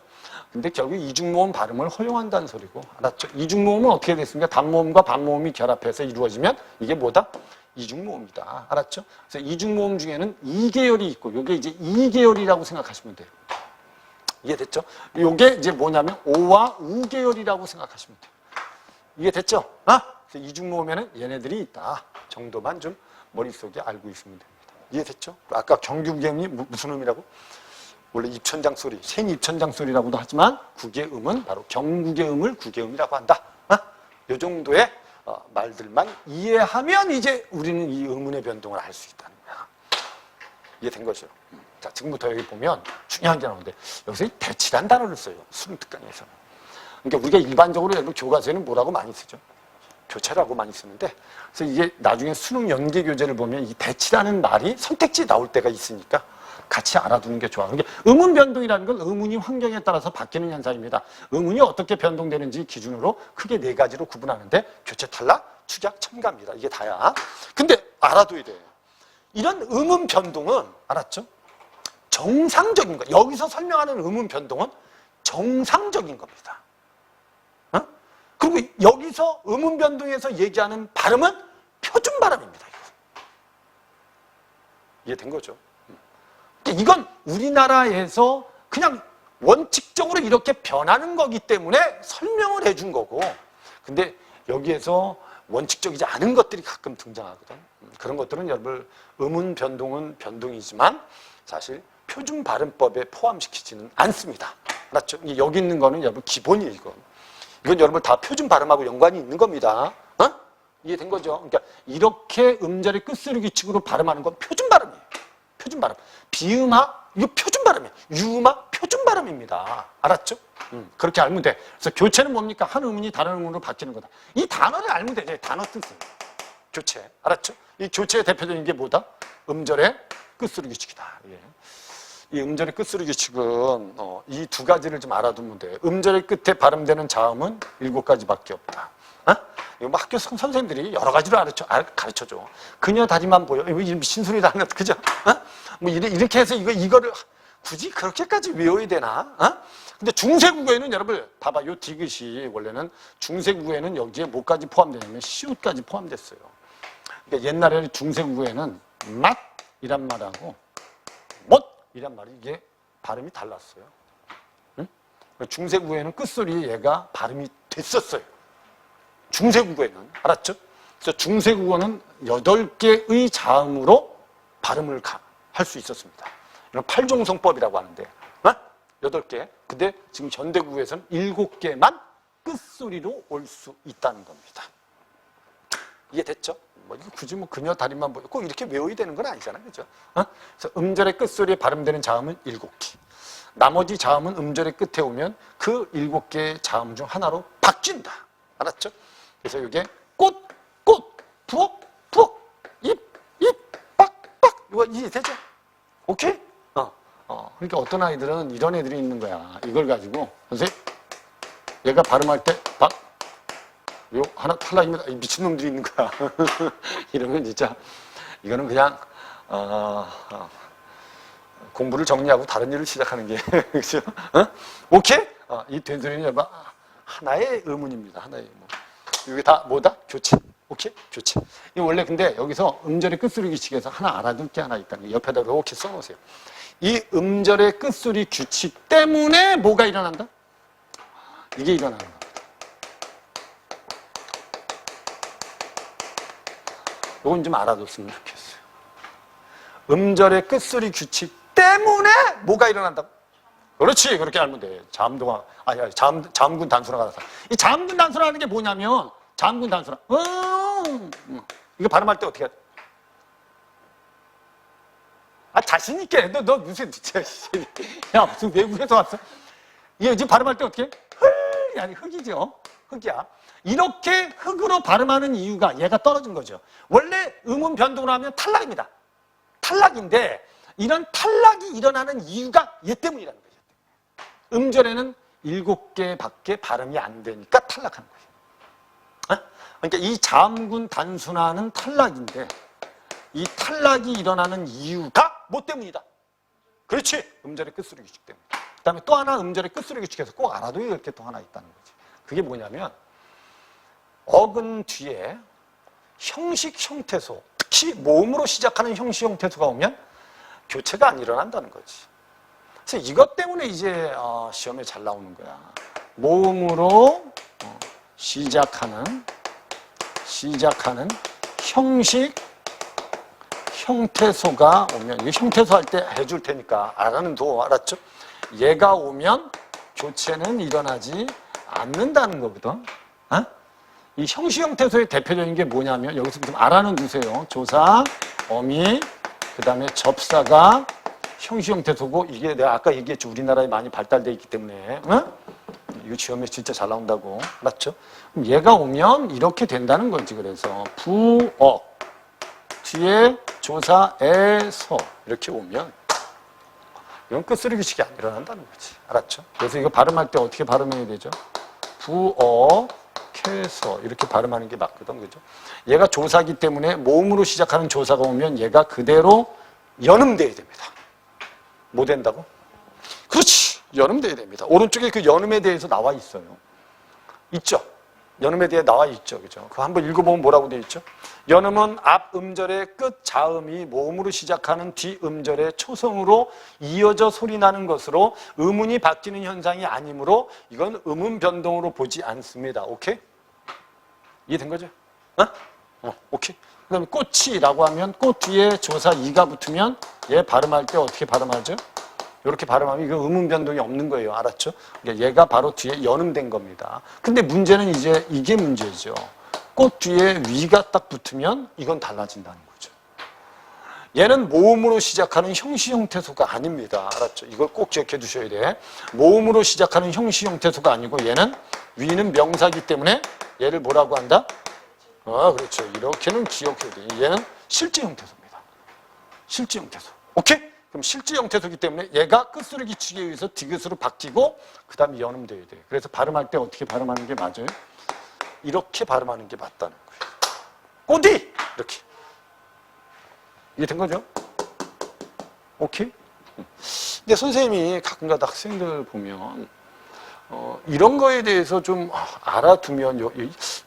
근데 결국 이중모음 발음을 허용한다는 소리고, 알았죠? 이중모음은 어떻게 됐습니까? 단모음과 반모음이 결합해서 이루어지면 이게 뭐다? 이중모음이다. 알았죠? 그래서 이중모음 중에는 2계열이 있고, 이게 이제 2계열이라고 생각하시면 돼요. 이해됐죠? 이게 이제 뭐냐면 오와 우 계열이라고 생각하시면 돼요. 이해됐죠? 그래서 이중모음에는 얘네들이 있다 정도만 좀 머릿속에 알고 있으면 됩니다. 이해됐죠? 아까 경규음이 무슨 음이라고? 원래 입천장 소리, 생입천장 소리라고도 하지만 국의 음은 바로 경국의 음을 국의 음이라고 한다. 이 정도의 말들만 이해하면 이제 우리는 이 음운의 변동을 알 수 있다는 거야. 이해된 거죠? 자, 지금부터 여기 보면 중요한 게 나오는데, 여기서 대치란 단어를 써요. 수능특강에서는. 그러니까 우리가 일반적으로 여러분 교과서에는 뭐라고 많이 쓰죠? 교체라고 많이 쓰는데, 그래서 이게 나중에 수능 연계 교재를 보면 이 대치라는 말이 선택지에 나올 때가 있으니까 같이 알아두는 게 좋아. 그러니까 음운 변동이라는 건 음운이 환경에 따라서 바뀌는 현상입니다. 음운이 어떻게 변동되는지 기준으로 크게 4가지로 구분하는데, 교체, 탈락, 축약, 첨가입니다. 이게 다야. 근데 알아둬야 돼. 이런 음운 변동은, 알았죠? 정상적인 거. 여기서 설명하는 음운 변동은 정상적인 겁니다. 그리고 여기서 음운 변동에서 얘기하는 발음은 표준 발음입니다. 이해된 거죠? 이건 우리나라에서 그냥 원칙적으로 이렇게 변하는 거기 때문에 설명을 해준 거고, 근데 여기에서 원칙적이지 않은 것들이 가끔 등장하거든. 그런 것들은 여러분 음운 변동은 변동이지만 사실 표준 발음법에 포함시키지는 않습니다. 알았죠? 여기 있는 거는 여러분 기본이에요, 이건. 이건 여러분 다 표준 발음하고 연관이 있는 겁니다. 이해된 거죠? 그러니까 이렇게 음절의 끝쓰르기 축으로 발음하는 건 표준 발음이에요. 표준 발음. 비음화, 이거 표준 발음이에요. 유음화, 표준 발음입니다. 알았죠? 그렇게 알면 돼. 그래서 교체는 뭡니까? 한 음운이 다른 음운으로 바뀌는 거다. 이 단어를 알면 되죠. 단어 뜻을. 교체. 알았죠? 이 교체의 대표적인 게 뭐다? 음절의 끝쓰르기 축이다. 예. 이 음절의 끝쓰르기 축은 이 2가지를 좀 알아두면 돼요. 음절의 끝에 발음되는 자음은 7가지밖에 없다. 이거 뭐 학교 선생님들이 여러 가지로 가르쳐줘. 그녀 다리만 보여. 이거 미친 소리도 안 나도, 그죠? 뭐 이렇게 해서 이거를 굳이 그렇게까지 외워야 되나? 근데 중세국어에는 여러분 봐봐. 요 디귿이 원래는 중세국어에는 여기에 뭐까지 포함되냐면 시옷까지 포함됐어요. 그러니까 옛날에는 중세국어에는 맛이란 말하고 못 이란 말이 이게 발음이 달랐어요. 응? 중세국어에는 끝소리 얘가 발음이 됐었어요. 중세국어에는. 알았죠? 그래서 중세국어는 8개의 자음으로 발음을 할 수 있었습니다. 이런 팔종성법이라고 하는데 8개. 근데 지금 현대국어에서는 7개만 끝소리로 올 수 있다는 겁니다. 이해됐죠? 뭐 이거 굳이 뭐 그녀 다리만 보여 꼭 이렇게 외워야 되는 건 아니잖아요, 그죠? 그래서 음절의 끝소리에 발음되는 자음은 7개. 나머지 자음은 음절의 끝에 오면 그 7개의 자음 중 하나로 바뀐다. 알았죠? 그래서 이게 꽃, 부엌, 입, 빡. 이거 이해되죠? 오케이? 그러니까 어떤 아이들은 이런 애들이 있는 거야. 이걸 가지고 선생님 얘가 발음할 때 요 하나 탈락입니다. 미친놈들이 있는 거야. 이러면 진짜 이거는 그냥 공부를 정리하고 다른 일을 시작하는 게 그렇죠? 오케이? 이 된소리는 하나의 의문입니다. 하나의 의문. 이게 다 뭐다? 교체. 오케이? 교체. 이 원래 근데 여기서 음절의 끝소리 규칙에서 하나 알아둘 게 하나 있다는 게 옆에다 이렇게 써놓으세요. 이 음절의 끝소리 규칙 때문에 뭐가 일어난다? 이게 일어나는 겁니다. 이건 좀 알아뒀으면 좋겠어요. 음절의 끝소리 규칙 때문에 뭐가 일어난다고? 그렇지, 그렇게 알면 돼. 자음군 단순화가 나타. 이 자음군 단순화하는 게 뭐냐면, 자음군 단순화. 이거 발음할 때 어떻게 해? 자신 있게 해. 너 무슨, 진짜, 야, 무슨 외국에서 왔어? 이게 지금 발음할 때 어떻게 해? 아니, 흑이죠. 흑이야. 이렇게 흑으로 발음하는 이유가 얘가 떨어진 거죠. 원래 음운 변동을 하면 탈락입니다. 탈락인데, 이런 탈락이 일어나는 이유가 얘 때문이라는 거죠. 음절에는 7개밖에 발음이 안 되니까 탈락하는 거예요. 그러니까 이 자음군 단순화는 탈락인데 이 탈락이 일어나는 이유가 뭐 때문이다? 그렇지! 음절의 끝소리 규칙 때문에. 그 다음에 또 하나 음절의 끝소리 규칙에서 꼭 알아둬야 될 게 또 하나 있다는 거지. 그게 뭐냐면 어근 뒤에 형식 형태소, 특히 모음으로 시작하는 형식 형태소가 오면 교체가 안 일어난다는 거지. 그래서 이것 때문에 이제 시험에 잘 나오는 거야. 모음으로 시작하는 형식 형태소가 오면, 이거 형태소 할 때 해줄 테니까 알아는 둬. 알았죠? 얘가 오면 교체는 일어나지 않는다는 거거든. 이 형식 형태소의 대표적인 게 뭐냐면, 여기서 좀 알아는 두세요. 조사, 어미, 그 다음에 접사가 형식 형태소고, 이게 내가 아까 얘기했죠. 우리나라에 많이 발달되어 있기 때문에. 이거 시험에 진짜 잘 나온다고. 맞죠? 그럼 얘가 오면 이렇게 된다는 거지. 그래서 부어 뒤에 조사에서 이렇게 오면 이건 끝소리 규칙이 안 일어난다는 거지. 알았죠? 그래서 이거 발음할 때 어떻게 발음해야 되죠? 부어 캐서 이렇게 발음하는 게 맞거든. 그죠? 얘가 조사기 때문에 모음으로 시작하는 조사가 오면 얘가 그대로 연음돼야 됩니다. 뭐 된다고? 그렇지! 연음돼야 됩니다. 오른쪽에 그 연음에 대해서 나와 있어요. 있죠? 연음에 대해 나와 있죠. 그죠? 그거 한번 읽어보면 뭐라고 되어 있죠? 연음은 앞 음절의 끝 자음이 모음으로 시작하는 뒤 음절의 초성으로 이어져 소리 나는 것으로 음운이 바뀌는 현상이 아니므로 이건 음운 변동으로 보지 않습니다. 오케이? 이해된 거죠? 오케이. 그 다음에 꽃이라고 하면 꽃 뒤에 조사 이가 붙으면 얘 발음할 때 어떻게 발음하죠? 이렇게 발음하면 이거 음운 변동이 없는 거예요. 알았죠? 그러니까 얘가 바로 뒤에 연음된 겁니다. 근데 문제는 이제 이게 문제죠. 꽃 뒤에 위가 딱 붙으면 이건 달라진다는 거죠. 얘는 모음으로 시작하는 형식 형태소가 아닙니다. 알았죠? 이걸 꼭 기억해 두셔야 돼. 모음으로 시작하는 형식 형태소가 아니고 얘는 위는 명사기 때문에 얘를 뭐라고 한다? 그렇죠. 이렇게는 기억해야 돼. 얘는 실제 형태소입니다. 실제 형태소. 오케이? 그럼 실제 형태소기 때문에 얘가 끝소리 규칙에 의해서 디귿으로 바뀌고 그 다음에 연음돼야 돼. 그래서 발음할 때 어떻게 발음하는 게 맞아요? 이렇게 발음하는 게 맞다는 거예요. 꼬디! 이렇게. 이해된 거죠? 오케이? 근데 선생님이 가끔가다 학생들 보면 이런 거에 대해서 좀 알아두면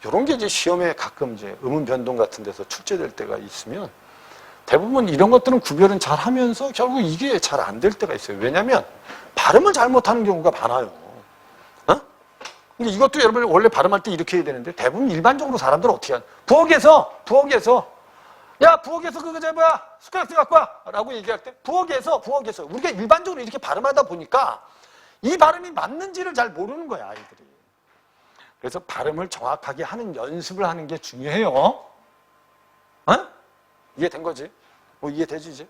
이런 게 이제 시험에 가끔 이제 음운 변동 같은 데서 출제될 때가 있으면 대부분 이런 것들은 구별은 잘 하면서 결국 이게 잘 안 될 때가 있어요. 왜냐면 발음을 잘못하는 경우가 많아요. 근데 이것도 여러분 원래 발음할 때 이렇게 해야 되는데 대부분 일반적으로 사람들은 어떻게 하냐. 부엌에서 야 부엌에서 그거 뭐야 숟가락 좀 갖고 와 라고 얘기할 때 부엌에서 우리가 일반적으로 이렇게 발음하다 보니까 이 발음이 맞는지를 잘 모르는 거야 아이들이. 그래서 발음을 정확하게 하는 연습을 하는 게 중요해요. 이해된 거지? 이해되지 이제?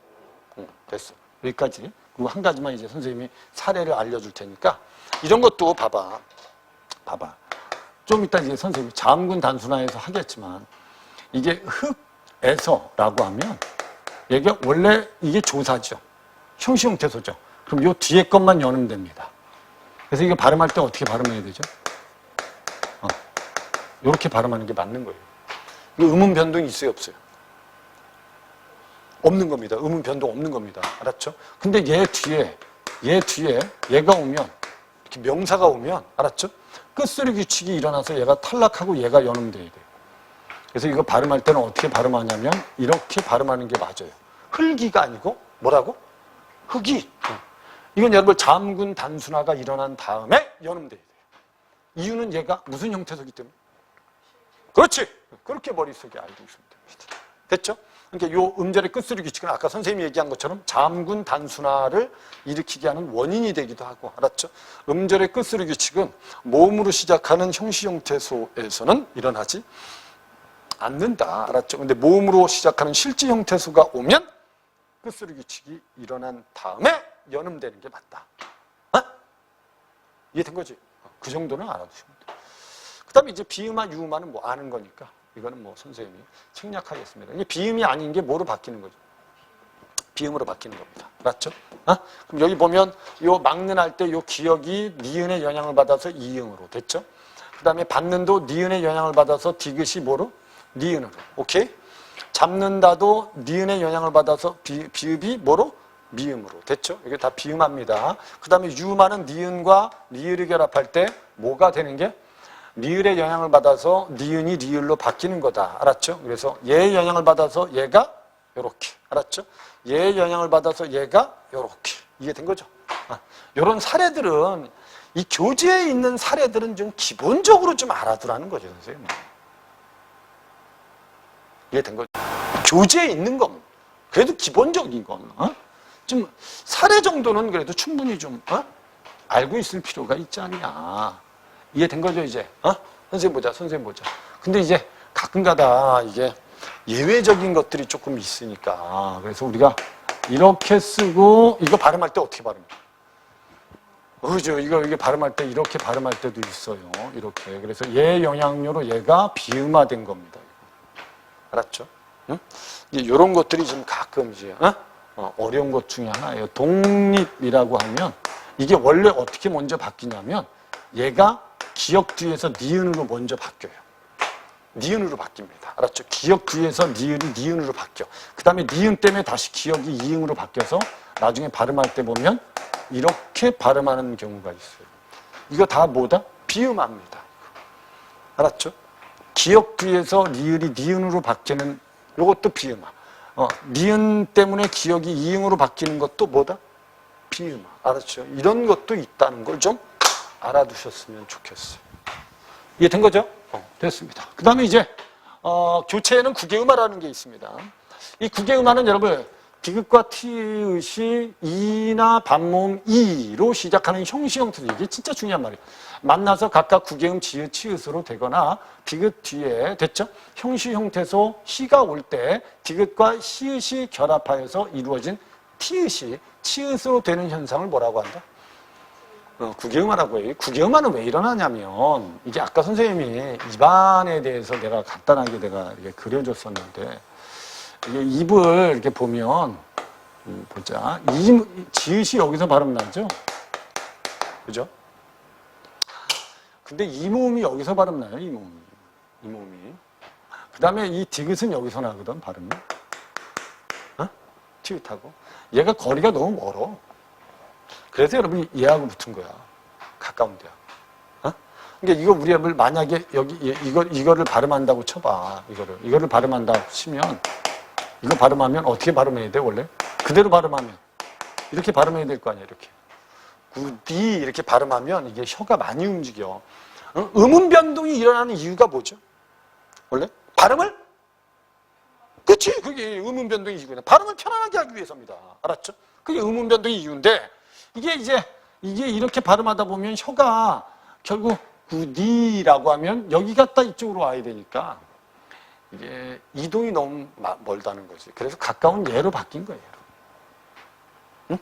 됐어. 여기까지. 그리고 한 가지만 이제 선생님이 사례를 알려줄 테니까 이런 것도 봐봐. 좀 이따 이제 선생님이 자음군 단순화해서 하겠지만 이게 흑에서라고 하면 얘가 원래 이게 조사죠. 형식 형태소죠. 그럼 요 뒤에 것만 연음됩니다. 그래서 이거 발음할 때 어떻게 발음해야 되죠? 이렇게 발음하는 게 맞는 거예요. 이거 음운 변동이 있어요, 없어요? 없는 겁니다. 음운 변동 없는 겁니다. 알았죠? 근데 얘 뒤에 얘가 오면, 이렇게 명사가 오면, 알았죠? 끝소리 규칙이 일어나서 얘가 탈락하고 얘가 연음돼야 돼요. 그래서 이거 발음할 때는 어떻게 발음하냐면 이렇게 발음하는 게 맞아요. 흘기가 아니고 뭐라고? 흑이. 이건 여러분 잠군 단순화가 일어난 다음에 연음돼야 돼요. 이유는 얘가 무슨 형태소이기 때문에. 그렇지. 그렇게 머릿속에 알고 있으면 됩니다. 됐죠? 그러니까 요 음절의 끝소리 규칙은 아까 선생님이 얘기한 것처럼 잠군 단순화를 일으키게 하는 원인이 되기도 하고, 알았죠? 음절의 끝소리 규칙은 모음으로 시작하는 형시 형태소에서는 일어나지 않는다. 알았죠? 근데 모음으로 시작하는 실제 형태소가 오면 끝소리 규칙이 일어난 다음에 연음되는 게 맞다. 이해된 거지? 그 정도는 알아두시면 돼요. 그 다음에 이제 비음화, 유음화는 뭐 아는 거니까 이거는 뭐 선생님이 생략하겠습니다. 이게 비음이 아닌 게 뭐로 바뀌는 거죠? 비음으로 바뀌는 겁니다. 알았죠? 그럼 여기 보면 요 막는 할 때 요 기억이 니은의 영향을 받아서 이응으로 됐죠? 그 다음에 받는도 니은의 영향을 받아서 디귿이 뭐로? 니은으로. 오케이? 잡는다도 니은의 영향을 받아서 비읍이 뭐로? 미음으로. 됐죠? 이게 다 비음합니다. 그 다음에 유음하는 니은과 리을을 결합할 때 뭐가 되는 게? 리을의 영향을 받아서 니은이 리을로 바뀌는 거다. 알았죠? 그래서 얘의 영향을 받아서 얘가 요렇게. 알았죠? 얘의 영향을 받아서 얘가 요렇게. 이해된 거죠? 요런 사례들은, 이 교재에 있는 사례들은 좀 기본적으로 좀 알아두라는 거죠, 선생님. 이해된 거죠? 교재에 있는 건, 그래도 기본적인 건, 좀 사례 정도는 그래도 충분히 좀 알고 있을 필요가 있지 않냐. 이해된 거죠, 이제? 선생님 보자. 근데 이제 가끔가다 이게 예외적인 것들이 조금 있으니까, 그래서 우리가 이렇게 쓰고, 이거 발음할 때 어떻게 발음해? 그죠? 이게 발음할 때 이렇게 발음할 때도 있어요. 이렇게. 그래서 얘 영향료로 얘가 비음화된 겁니다. 알았죠? 응? 이제 이런 것들이 좀 가끔 이제 어려운 것 중에 하나예요. 독립이라고 하면 이게 원래 어떻게 먼저 바뀌냐면 얘가 기역 뒤에서 니은으로 먼저 바뀌어요. 니은으로 바뀝니다. 알았죠? 기역 뒤에서 니은이 니은으로 바뀌어. 그 다음에 니은 때문에 다시 기역이 이응으로 바뀌어서 나중에 발음할 때 보면 이렇게 발음하는 경우가 있어요. 이거 다 뭐다? 비음합니다. 알았죠? 기역 뒤에서 리을이 니은으로 바뀌는 이것도 비음화. 니은 때문에 기역이 이응으로 바뀌는 것도 뭐다? 비음화. 알았죠? 이런 것도 있다는 걸 좀 알아두셨으면 좋겠어요. 이해된 거죠? 됐습니다. 그 다음에 이제 교체에는 구개음화라는 게 있습니다. 이 구개음화는 여러분 디귿과 티읕이 이나 반모음 이로 시작하는 형시 형태죠. 이게 진짜 중요한 말이에요. 만나서 각각 구개음 지읒 치읒으로 되거나 디귿 뒤에 됐죠? 형시 형태소 시가 올 때 디귿과 시읒이 결합하여서 이루어진 티읒이 치읒으로 되는 현상을 뭐라고 한다? 구개음화라고 해요. 구개음화는 왜 일어나냐면 이게 아까 선생님이 입안에 대해서 내가 간단하게 내가 이렇게 그려줬었는데 이게 입을 이렇게 보면 보자. 지읒이 여기서 발음 나죠? 그죠? 근데 이 모음이 여기서 발음 나요. 이 모음이. 그 다음에 이 디귿은 여기서 나거든, 발음이. 티읕하고. 얘가 거리가 너무 멀어. 그래서 여러분이 얘하고 붙은 거야. 가까운 데야. 그러니까 이거 우리 애들 만약에 여기 이거를 발음한다고 쳐봐. 이거를 발음한다고 치면 이거 발음하면 어떻게 발음해야 돼, 원래? 그대로 발음하면. 이렇게 발음해야 될 거 아니야, 이렇게. 구디 이렇게 발음하면 이게 혀가 많이 움직여. 음운 변동이 일어나는 이유가 뭐죠? 원래? 발음을? 그치? 그게 음운 변동이 이유구나. 발음을 편안하게 하기 위해서입니다. 알았죠? 그게 음운 변동이 이유인데 이게 이렇게 발음하다 보면 혀가 결국 구디라고 하면 여기 갔다 이쪽으로 와야 되니까 이게 이동이 너무 멀다는 거지. 그래서 가까운 예로 바뀐 거예요. 응?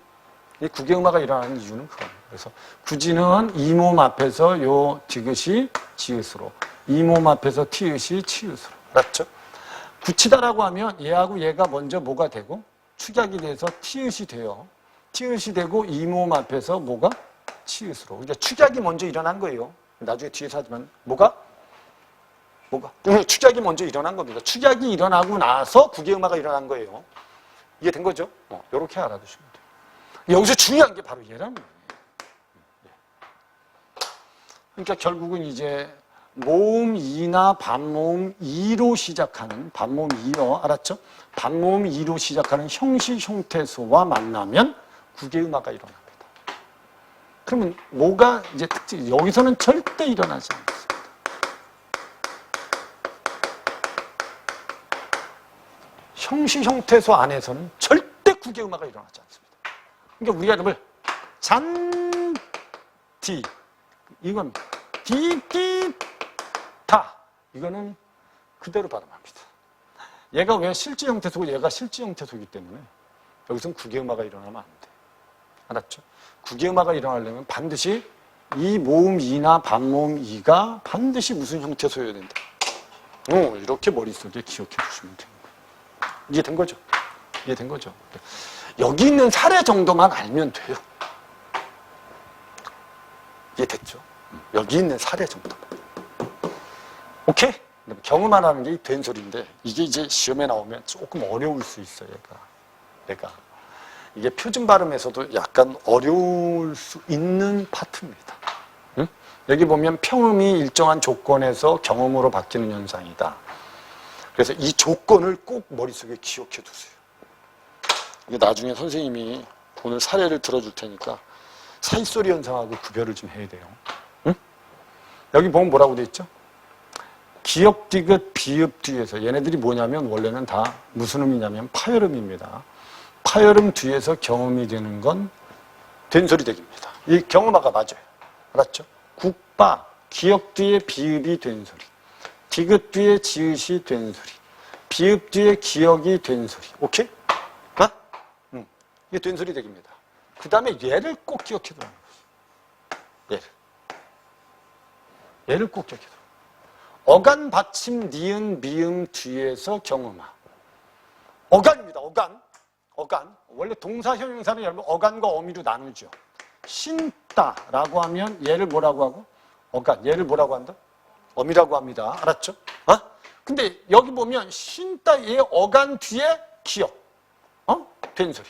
이 구개음화가 일어나는 이유는 그거예요. 그래서 구지는 이모음 앞에서 요 디귿이 지읒으로, 이모음 앞에서 티읒이 치읒으로. 알았죠? 붙이다라고 하면 얘하고 얘가 먼저 뭐가 되고 축약이 돼서 티읒이 돼요. 티읒이 되고 이모음 앞에서 뭐가? 치읒으로. 그러니까 축약이 먼저 일어난 거예요. 나중에 뒤에서 하지만 뭐가? 뭐가? 축약이 먼저 일어난 겁니다. 축약이 일어나고 나서 국외음화가 일어난 거예요. 이해된 거죠? 이렇게 알아두시면 돼요. 여기서 중요한 게 바로 얘라는 거예요. 그러니까 결국은 이제 모음 2나 반모음 2로 시작하는, 반모음 2로, 알았죠? 반모음 2로 시작하는 형시 형태소와 만나면 국외음화가 일어납니다. 그러면 뭐가 이제 특징이, 여기서는 절대 일어나지 않습니다. 형시 형태소 안에서는 절대 국외음화가 일어나지 않습니다. 그러니까 우리가 이름을 잔디, 이건 디디다, 이거는 그대로 발음합니다. 얘가 왜 실제 형태소고 얘가 실제 형태소이기 때문에 여기서는 국외음화가 일어나면 안 돼. 알았죠? 국외음화가 일어나려면 반드시 이 모음 2나 반모음 2가 반드시 무슨 형태소여야 된다. 이렇게 머릿속에 기억해 주시면 돼요. 이해된 거죠? 이해된 거죠? 여기 있는 사례 정도만 알면 돼요. 이해됐죠? 여기 있는 사례 정도만. 오케이? 경음하라는 게 된소리인데 이게 이제 시험에 나오면 조금 어려울 수 있어요. 얘가. 이게 표준 발음에서도 약간 어려울 수 있는 파트입니다. 응? 여기 보면 평음이 일정한 조건에서 경음으로 바뀌는 현상이다. 그래서 이 조건을 꼭 머릿속에 기억해 두세요. 이게 나중에 선생님이 오늘 사례를 들어줄 테니까 사이소리 현상하고 구별을 좀 해야 돼요. 응? 여기 보면 뭐라고 돼 있죠? 기역, 디귿, 비읍 뒤에서, 얘네들이 뭐냐면 원래는 다 무슨 음이냐면 파열음입니다. 파열음 뒤에서 경음이 되는 건 된소리 대기입니다. 이 경음화가 맞아요. 알았죠? 국바, 기역 뒤에 비읍이 된소리, 디귿 뒤에 지읒이 된소리, 비읍 뒤에 기역이 된소리. 오케이? 이게 된소리 대기입니다. 그 다음에 얘를 꼭 기억해 두라는 거지. 얘를 꼭 기억해 둬. 어간, 받침, 니은, 미음 뒤에서 경음화. 어간입니다. 어간. 원래 동사 형용사는 여러분 어간과 어미로 나누죠. 신다라고 하면 얘를 뭐라고 하고? 어간. 얘를 뭐라고 한다? 어미라고 합니다. 알았죠? 근데 여기 보면 신다 얘 어간 뒤에 기역. 된소리.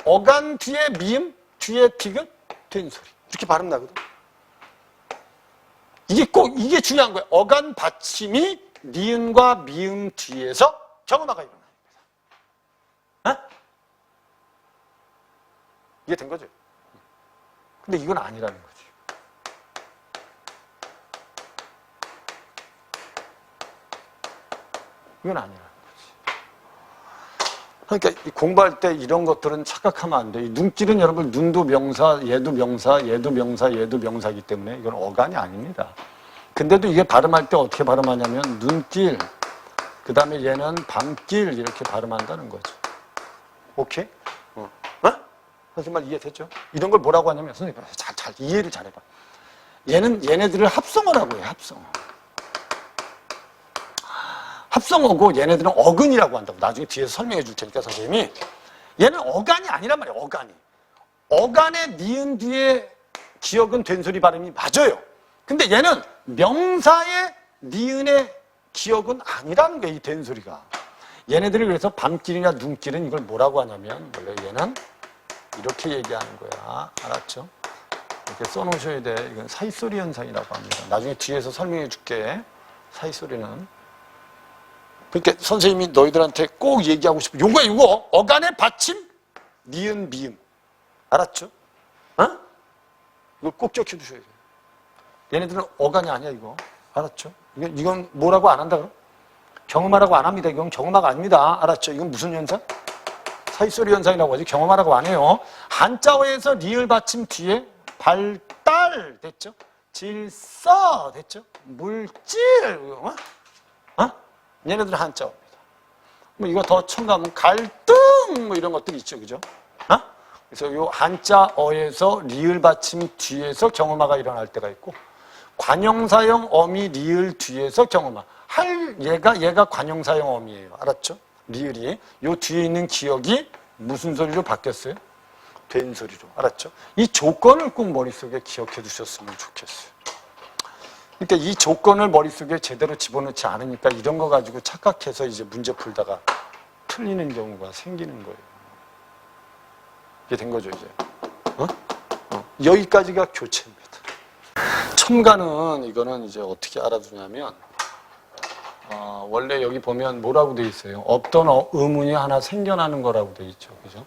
어간 뒤에 미음, 뒤에 디귿, 된소리. 이렇게 발음 나거든. 이게 중요한 거예요. 어간 받침이 니은과 미음 뒤에서 경음화가 일어납니다. 이게 된 거죠? 근데 이건 아니라는 거지. 이건 아니라는 거지. 그러니까 공부할 때 이런 것들은 착각하면 안 돼요. 이 눈길은 여러분 눈도 명사, 얘도 명사, 얘도 명사, 얘도 명사이기 때문에 이건 어간이 아닙니다. 근데도 이게 발음할 때 어떻게 발음하냐면 눈길, 그 다음에 얘는 밤길 이렇게 발음한다는 거죠. 오케이? 선생님 말 이해됐죠? 이런 걸 뭐라고 하냐면 선생님 잘 이해를 잘해봐. 얘네들을 합성어라고 해요. 합성어고 얘네들은 어근이라고 한다고. 나중에 뒤에서 설명해 줄 테니까 선생님이. 얘는 어간이 아니란 말이에요. 어간의 니은 뒤에 기역은 된소리 발음이 맞아요. 근데 얘는 명사의 니은의 기역은 아니라는 거예요. 이 된소리가. 얘네들이 그래서 밤길이나 눈길은 이걸 뭐라고 하냐면 원래 얘는 이렇게 얘기하는 거야. 알았죠? 이렇게 써놓으셔야 돼. 이건 사이소리 현상이라고 합니다. 나중에 뒤에서 설명해 줄게. 사이소리는. 그러니까 선생님이 너희들한테 꼭 얘기하고 싶은 요거야, 요거. 어간의 받침, 니은, 미음. 알았죠? 이걸 꼭 기억해 두셔야 돼요. 얘네들은 어간이 아니야, 이거. 알았죠? 이건 뭐라고 안 한다, 그럼? 경음하라고 안 합니다. 이건 경음화가 아닙니다. 알았죠? 이건 무슨 현상? 사이소리 현상이라고 하지. 경험하라고 안 해요. 한자어에서 리을 받침 뒤에 발달 됐죠? 질서 됐죠? 물질. 얘네들은 한자어입니다. 뭐 이거 더 첨가하면 갈등 뭐 이런 것들이 있죠. 그죠? 그래서 요 한자어에서 리을 받침 뒤에서 경음화가 일어날 때가 있고 관형사형 어미 리을 뒤에서 경음화. 얘가 관형사형 어미예요. 알았죠? 리을이 요 뒤에 있는 기억이 무슨 소리로 바뀌었어요? 된 소리로. 알았죠? 이 조건을 꼭 머릿속에 기억해 두셨으면 좋겠어요. 그러니까 이 조건을 머릿속에 제대로 집어넣지 않으니까 이런 거 가지고 착각해서 이제 문제 풀다가 틀리는 경우가 생기는 거예요. 이게 된 거죠, 이제. 여기까지가 교체입니다. 첨가는 이거는 이제 어떻게 알아두냐면, 원래 여기 보면 뭐라고 돼 있어요? 없던 의문이 하나 생겨나는 거라고 돼 있죠. 그죠?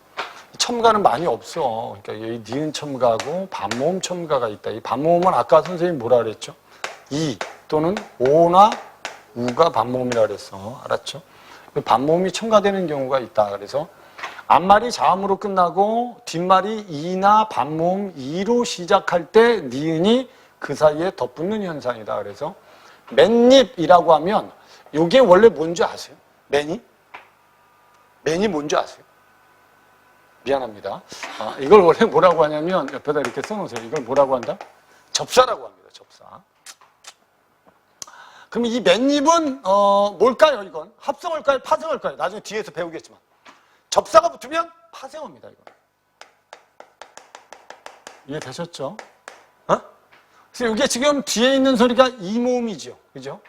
첨가는 많이 없어. 그러니까 여기 니은 첨가하고 반모음 첨가가 있다. 이 반모음은 아까 선생님이 뭐라 그랬죠? 이 또는 오나 우가 반모음이라 그랬어. 알았죠? 반모음이 첨가되는 경우가 있다. 그래서 앞말이 자음으로 끝나고 뒷말이 이나 반모음 이로 시작할 때 니은이 그 사이에 덧붙는 현상이다. 그래서 맨입이라고 하면 이게 원래 뭔지 아세요? 맨이? 맨이 뭔지 아세요? 미안합니다. 이걸 원래 뭐라고 하냐면 옆에다 이렇게 써놓으세요. 이걸 뭐라고 한다? 접사라고 합니다. 접사. 그럼 이 맨입은 뭘까요? 이건 합성어일까요? 파생어일까요? 나중에 뒤에서 배우겠지만 접사가 붙으면 파생어입니다. 이건. 이해되셨죠? 그래서 이게 지금 뒤에 있는 소리가 이모음이죠. 그죠?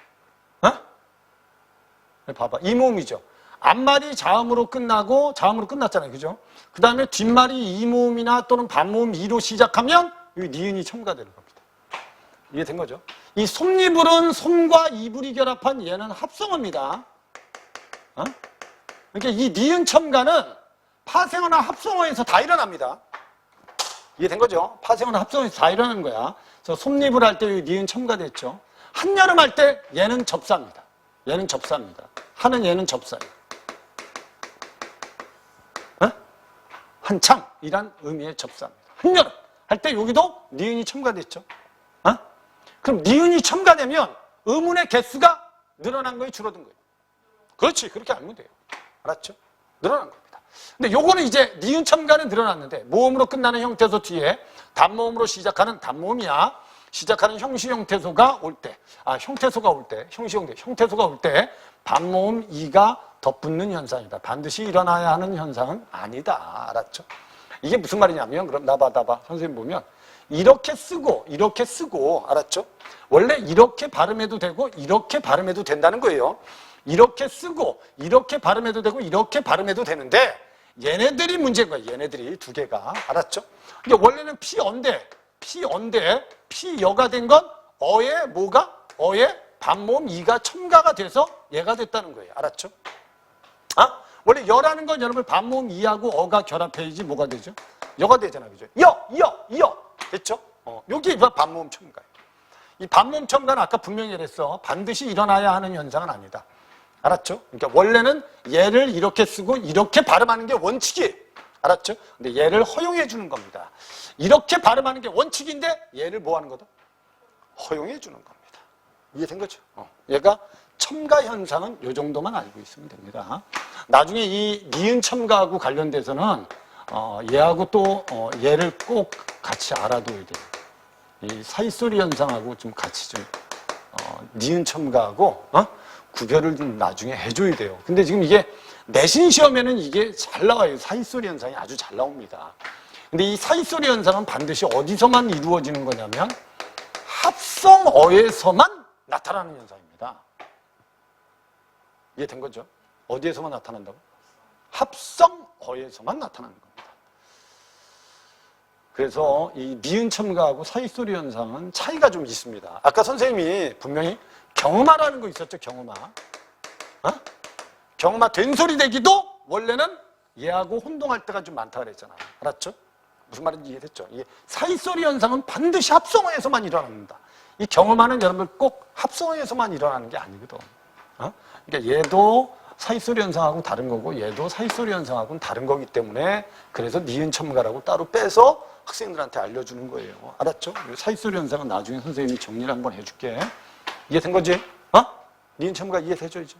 봐봐. 이모음이죠. 앞말이 자음으로 끝나고 자음으로 끝났잖아요. 그죠? 그 다음에 뒷말이 이모음이나 또는 반모음 이로 시작하면 이 니은이 첨가되는 겁니다. 이해된 거죠? 이 솜니불은 솜과 이불이 결합한 얘는 합성어입니다. 그러니까 이 니은 첨가는 파생어나 합성어에서 다 일어납니다. 이해된 거죠? 파생어나 합성어에서 다 일어나는 거야. 그래서 솜니불 할 때 니은 첨가됐죠. 한여름 할 때 얘는 접사입니다. 얘는 접사입니다. 하는 얘는 접사예요. 한창이란 의미의 접사입니다. 한여름 할 때 여기도 니은이 첨가됐죠. 그럼 니은이 첨가되면 의문의 개수가 늘어난 거예요, 줄어든 거예요? 그렇지, 그렇게 알면 돼요. 알았죠? 늘어난 겁니다. 근데 요거는 이제 니은 첨가는 늘어났는데 모음으로 끝나는 형태소 뒤에 단모음으로 시작하는 단모음이야. 시작하는 형시 형태소가 올 때, 형태소가 올 때, 형태소가 올 때 반모음 이가 덧붙는 현상이다. 반드시 일어나야 하는 현상은 아니다. 알았죠? 이게 무슨 말이냐면, 그럼 나봐. 선생님 보면, 이렇게 쓰고, 알았죠? 원래 이렇게 발음해도 되고, 이렇게 발음해도 된다는 거예요. 이렇게 쓰고, 이렇게 발음해도 되고, 이렇게 발음해도 되는데, 얘네들이 문제인 거야. 얘네들이 두 개가. 알았죠? 근데 원래는 피여가 된 건 어의 뭐가? 어의 반모음 이가 첨가가 돼서 얘가 됐다는 거예요. 알았죠? 원래 여라는 건 여러분 반모음 이하고 어가 결합해야지 뭐가 되죠? 여가 되잖아. 그죠? 여. 됐죠? 여기 반모음 첨가예요. 이 반모음 첨가는 아까 분명히 그랬어. 반드시 일어나야 하는 현상은 아니다. 알았죠? 그러니까 원래는 얘를 이렇게 쓰고 이렇게 발음하는 게 원칙이에요. 알았죠? 근데 얘를 허용해 주는 겁니다. 이렇게 발음하는 게 원칙인데 얘를 뭐 하는 거다? 허용해 주는 겁니다. 이해된 거죠? 얘가 첨가 현상은 이 정도만 알고 있으면 됩니다. 나중에 이 니은 첨가하고 관련돼서는 얘하고 또 얘를 꼭 같이 알아둬야 돼요. 이 사이소리 현상하고 좀 같이 좀 니은 첨가하고 구별을 좀 나중에 해줘야 돼요. 근데 지금 이게 내신 시험에는 이게 잘 나와요. 사이소리 현상이 아주 잘 나옵니다. 근데 이 사이소리 현상은 반드시 어디서만 이루어지는 거냐면 합성어에서만 나타나는 현상입니다. 이해된 거죠? 어디에서만 나타난다고? 합성어에서만 나타나는 겁니다. 그래서 이 니은 첨가하고 사이소리 현상은 차이가 좀 있습니다. 아까 선생님이 분명히 경음화라는 거 있었죠? 경음화. 경음화 된소리 대기도 원래는 얘하고 혼동할 때가 좀 많다 그랬잖아. 알았죠? 무슨 말인지 이해됐죠? 이 사이소리 현상은 반드시 합성어에서만 일어납니다. 이 경음화는 여러분들 꼭 합성어에서만 일어나는 게 아니거든. 그러니까 얘도 사이소리 현상하고는 다른 거고 얘도 사이소리 현상하고는 다른 거기 때문에 그래서 니은 첨가라고 따로 빼서 학생들한테 알려주는 거예요. 알았죠? 사이소리 현상은 나중에 선생님이 정리를 한번 해줄게. 이해된 거지? 니은 첨가 이해되죠? 이제?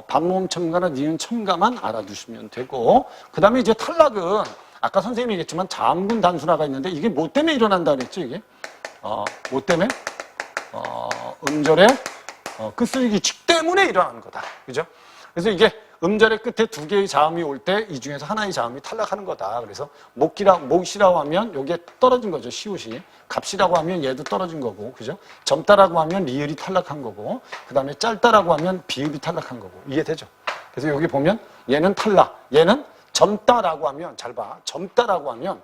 반모음 첨가나 니은 첨가만 알아두시면 되고 그 다음에 이제 탈락은 아까 선생님이 얘기했지만 자음군 단순화가 있는데 이게 뭐 때문에 일어난다 그랬죠? 이게? 뭐 때문에? 음절의 끝쓰기 칙 때문에 일어나는 거다. 그죠? 그래서 이게 음절의 끝에 두 개의 자음이 올 때 이 중에서 하나의 자음이 탈락하는 거다. 그래서 몫이라고 하면 요게 떨어진 거죠. 시옷이. 값이라고 하면 얘도 떨어진 거고, 그죠? 젊다라고 하면 리을이 탈락한 거고, 그 다음에 짧다라고 하면 비읍이 탈락한 거고. 이해되죠? 그래서 여기 보면 얘는 탈락, 얘는 젊다라고 하면, 잘 봐. 젊다라고 하면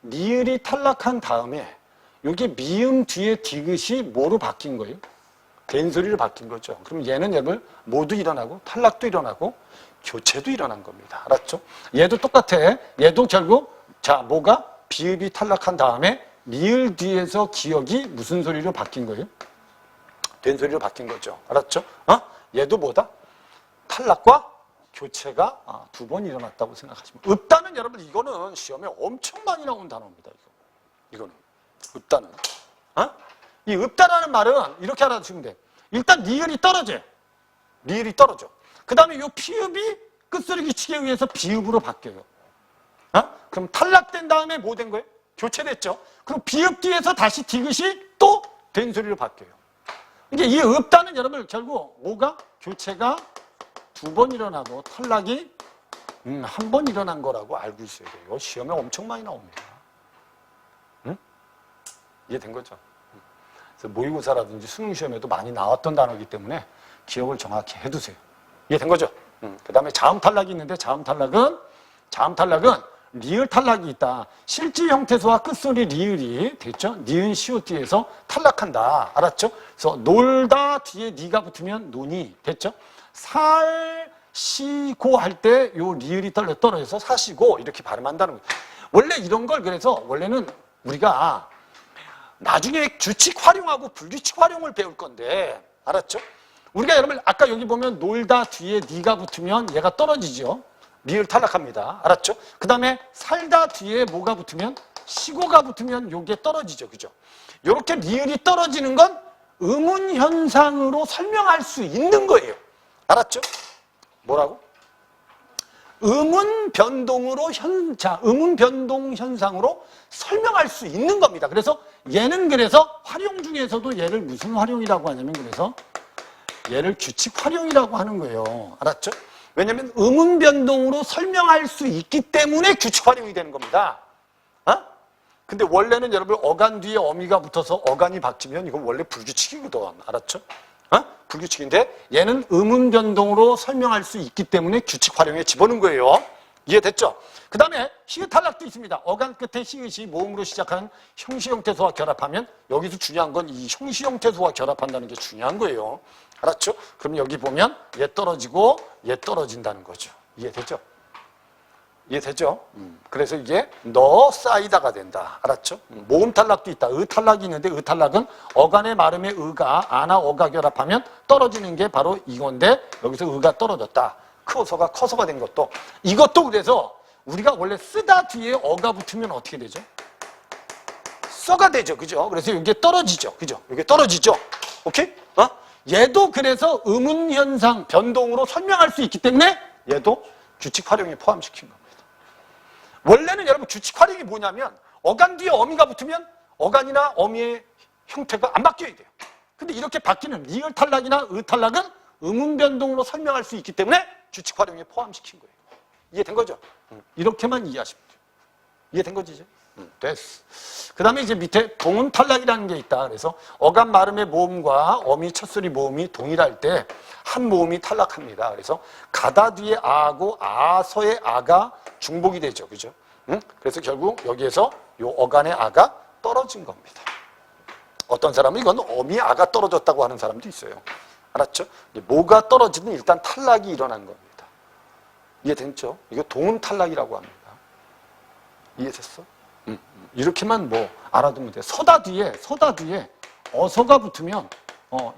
리을이 탈락한 다음에 요게 미음 뒤에 디귿이 뭐로 바뀐 거예요? 된소리로 바뀐 거죠. 그럼 얘는 여러분 모두 일어나고 탈락도 일어나고 교체도 일어난 겁니다. 알았죠? 얘도 똑같아. 얘도 결국 뭐가 비읍이 탈락한 다음에 리을 뒤에서 기억이 무슨 소리로 바뀐 거예요? 된소리로 바뀐 거죠. 알았죠? 얘도 뭐다? 탈락과 교체가 두 번 일어났다고 생각하시면. 읍다는 여러분 이거는 시험에 엄청 많이 나온 단어입니다. 이거는 읍다는. 이 읍다라는 말은 이렇게 알아두시면 돼. 일단 리을이 떨어져. 리을이 떨어져. 그 다음에 이 피읍이 끝소리 규칙에 의해서 비읍으로 바뀌어요. 그럼 탈락된 다음에 뭐 된 거예요? 교체됐죠. 그럼 비읍 뒤에서 다시 디귿이 또 된소리로 바뀌어요. 이게 이 읍다는 여러분 결국 뭐가? 교체가 두 번 일어나고 탈락이 한 번 일어난 거라고 알고 있어야 돼요. 시험에 엄청 많이 나옵니다. 이해된 거죠? 그래서 모의고사라든지 수능시험에도 많이 나왔던 단어이기 때문에 기억을 정확히 해두세요. 이해된 거죠? 그 다음에 자음 탈락이 있는데 자음 탈락은 리을 탈락이 있다. 실제 형태소와 끝소리 리을이 됐죠? 니은 시옷 뒤에서 탈락한다. 알았죠? 그래서 놀다 뒤에 니가 붙으면 논이 됐죠? 살시고 할 때 요 리을이 떨어져서 사시고 이렇게 발음한다는 거예요. 원래 이런 걸 그래서 원래는 우리가 나중에 규칙 활용하고 불규칙 활용을 배울 건데 알았죠? 우리가 여러분 아까 여기 보면 놀다 뒤에 니가 붙으면 얘가 떨어지죠. 리을 탈락합니다. 알았죠? 그 다음에 살다 뒤에 뭐가 붙으면 시고가 붙으면 요게 떨어지죠. 그죠? 요렇게 리을이 떨어지는 건 의문 현상으로 설명할 수 있는 거예요. 알았죠? 뭐라고? 의문 변동으로 의문 변동 현상으로 설명할 수 있는 겁니다. 그래서 얘는 그래서 활용 중에서도 얘를 무슨 활용이라고 하냐면 그래서 얘를 규칙 활용이라고 하는 거예요. 알았죠? 왜냐하면 의문 변동으로 설명할 수 있기 때문에 규칙 활용이 되는 겁니다. 근데 원래는 여러분 어간 뒤에 어미가 붙어서 어간이 바뀌면 이건 원래 불규칙이거든. 알았죠? 불규칙인데 얘는 의문 변동으로 설명할 수 있기 때문에 규칙 활용에 집어넣은 거예요. 이해됐죠? 그 다음에 히읗 탈락도 있습니다. 어간 끝에 히읗이 모음으로 시작하는 형시 형태소와 결합하면 여기서 중요한 건 이 형시 형태소와 결합한다는 게 중요한 거예요. 알았죠? 그럼 여기 보면 얘 떨어지고 얘 떨어진다는 거죠. 이해되죠? 이해되죠? 그래서 이게 너 쌓이다가 된다. 알았죠? 모음 탈락도 있다. 의 탈락이 있는데 의 탈락은 어간의 발음의 의가 아나 어가 결합하면 떨어지는 게 바로 이건데 여기서 의가 떨어졌다. 크어서가 커서가 된 것도 이것도 그래서 우리가 원래 쓰다 뒤에 어가 붙으면 어떻게 되죠? 써가 되죠. 그죠? 그래서 이게 떨어지죠. 그죠? 이게 떨어지죠. 오케이? 얘도 그래서 의문 현상 변동으로 설명할 수 있기 때문에 얘도 규칙 활용에 포함시킨 겁니다. 원래는 여러분 규칙 활용이 뭐냐면 어간 뒤에 어미가 붙으면 어간이나 어미의 형태가 안 바뀌어야 돼요. 근데 이렇게 바뀌는 리을 탈락이나 의 탈락은 의문 변동으로 설명할 수 있기 때문에 규칙 활용에 포함시킨 거예요. 이해된 거죠? 이렇게만 이해하시면 돼요. 이해된 거지 이제? 됐어. 그 다음에 이제 밑에 동은 탈락이라는 게 있다. 그래서 어간 발음의 모음과 어미 첫소리 모음이 동일할 때 한 모음이 탈락합니다. 그래서 가다 뒤에 아하고 아서의 아가 중복이 되죠. 그죠? 그래서 결국 여기에서 요 어간의 아가 떨어진 겁니다. 어떤 사람은 이건 어미 아가 떨어졌다고 하는 사람도 있어요. 알았죠? 뭐가 떨어지든 일단 탈락이 일어난 겁니다. 이해됐죠? 이거 동은 탈락이라고 합니다. 이해됐어? 이렇게만 뭐 알아두면 돼. 서다 뒤에 어서가 붙으면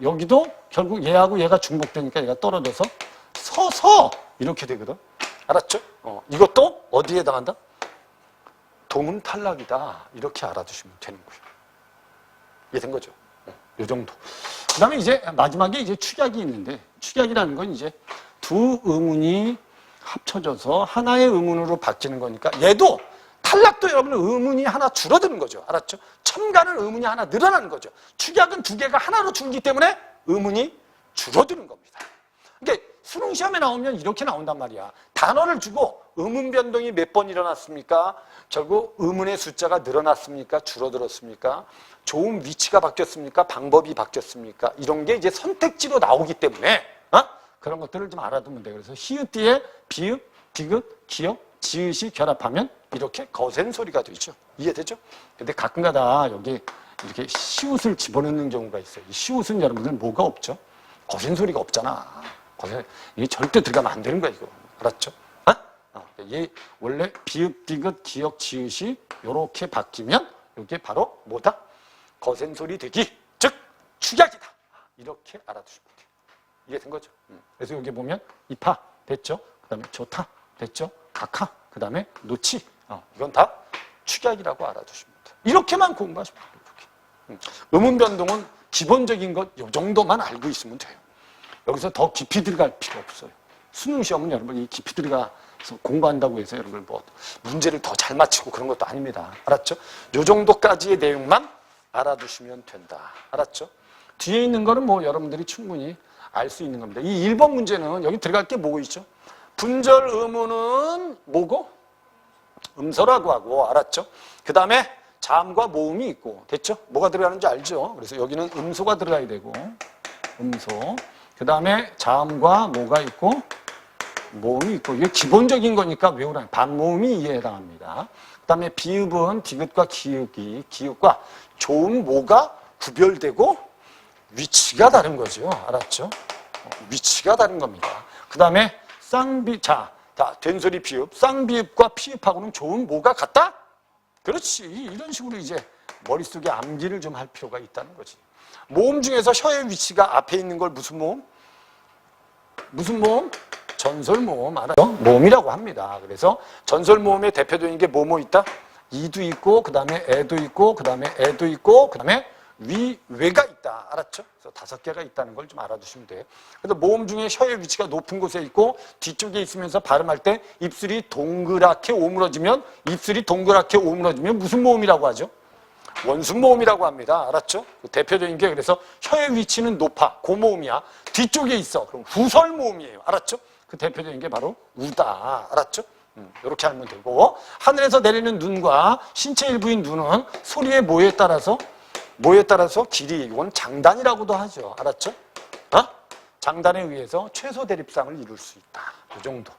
여기도 결국 얘하고 얘가 중복되니까 얘가 떨어져서 서서 이렇게 되거든. 알았죠? 이것도 어디에 해당한다? 동은 탈락이다. 이렇게 알아두시면 되는 거예요. 이해된 거죠? 이 정도. 그 다음에 이제 마지막에 이제 축약이 있는데 축약이라는 건 이제 두 의문이 합쳐져서 하나의 의문으로 바뀌는 거니까 얘도 탈락도 여러분 의문이 하나 줄어드는 거죠. 알았죠? 첨가는 의문이 하나 늘어나는 거죠. 축약은 두 개가 하나로 줄기 때문에 의문이 줄어드는 겁니다. 그러니까 수능 시험에 나오면 이렇게 나온단 말이야. 단어를 주고 음운 변동이 몇 번 일어났습니까? 결국 음운의 숫자가 늘어났습니까? 줄어들었습니까? 좋은 위치가 바뀌었습니까? 방법이 바뀌었습니까? 이런 게 이제 선택지로 나오기 때문에 그런 것들을 좀 알아두면 돼요. 그래서 히읗 뒤에 비읍, 디귿, 기역, 지읒이 결합하면 이렇게 거센 소리가 되죠. 이해되죠? 근데 가끔가다 여기 이렇게 시옷을 집어넣는 경우가 있어요. 이 시옷은 여러분들 뭐가 없죠? 거센 소리가 없잖아. 이게 절대 들어가면 안 되는 거야, 이거. 알았죠? 이 원래 비읍, 디귿, 기역, 지읒이 이렇게 바뀌면 이게 바로 뭐다? 거센 소리 되기, 즉 축약이다. 이렇게 알아두시면 돼요. 이해된 거죠? 그래서 여기 보면 이파 됐죠? 그 다음에 좋다 됐죠? 각하 그 다음에 노치 이건 다 축약이라고 알아두시면 돼요. 이렇게만 공부하시면 돼요. 음운 변동은 기본적인 것 이 정도만 알고 있으면 돼요. 여기서 더 깊이 들어갈 필요 없어요. 수능 시험은 여러분 이 깊이 들어가서 공부한다고 해서 여러분 뭐 문제를 더 잘 맞히고 그런 것도 아닙니다. 알았죠? 요 정도까지의 내용만 알아두시면 된다. 알았죠? 뒤에 있는 거는 뭐 여러분들이 충분히 알 수 있는 겁니다. 이 1번 문제는 여기 들어갈 게 뭐고 있죠? 분절 음운은 뭐고? 음소라고 하고, 알았죠? 그 다음에 자음과 모음이 있고, 됐죠? 뭐가 들어가는지 알죠? 그래서 여기는 음소가 들어가야 되고, 음소. 그 다음에 자음과 뭐가 있고, 모음이 있고, 이게 기본적인 거니까 외우라는 반모음이 이해에 해당합니다. 그 다음에 비읍은 디귿과 기읍과 좋은 모가 구별되고, 위치가 다른 거죠. 알았죠? 위치가 다른 겁니다. 그 다음에 된소리 비읍, 쌍비읍과 피읍하고는 좋은 모가 같다? 그렇지. 이런 식으로 이제 머릿속에 암기를 좀 할 필요가 있다는 거지. 모음 중에서 혀의 위치가 앞에 있는 걸 무슨 모음? 무슨 모음? 전설모음. 알았죠? 모음이라고 합니다. 그래서 전설모음의 대표적인 게 뭐뭐 있다? 이도 있고, 그 다음에 애도 있고, 그 다음에 애도 있고, 그 다음에 외가 있다. 알았죠? 그래서 5개가 있다는 걸 좀 알아두시면 돼요. 그래서 모음 중에 혀의 위치가 높은 곳에 있고 뒤쪽에 있으면서 발음할 때 입술이 동그랗게 오므러지면 무슨 모음이라고 하죠? 원순모음이라고 합니다. 알았죠? 대표적인 게 그래서 혀의 위치는 높아. 고모음이야. 뒤쪽에 있어. 그럼 후설모음이에요. 알았죠? 그 대표적인 게 바로 우다. 알았죠? 이렇게 알면 되고 하늘에서 내리는 눈과 신체 일부인 눈은 소리의 뭐에 따라서 길이, 이건 장단이라고도 하죠. 알았죠? 장단에 의해서 최소 대립상을 이룰 수 있다. 이 정도.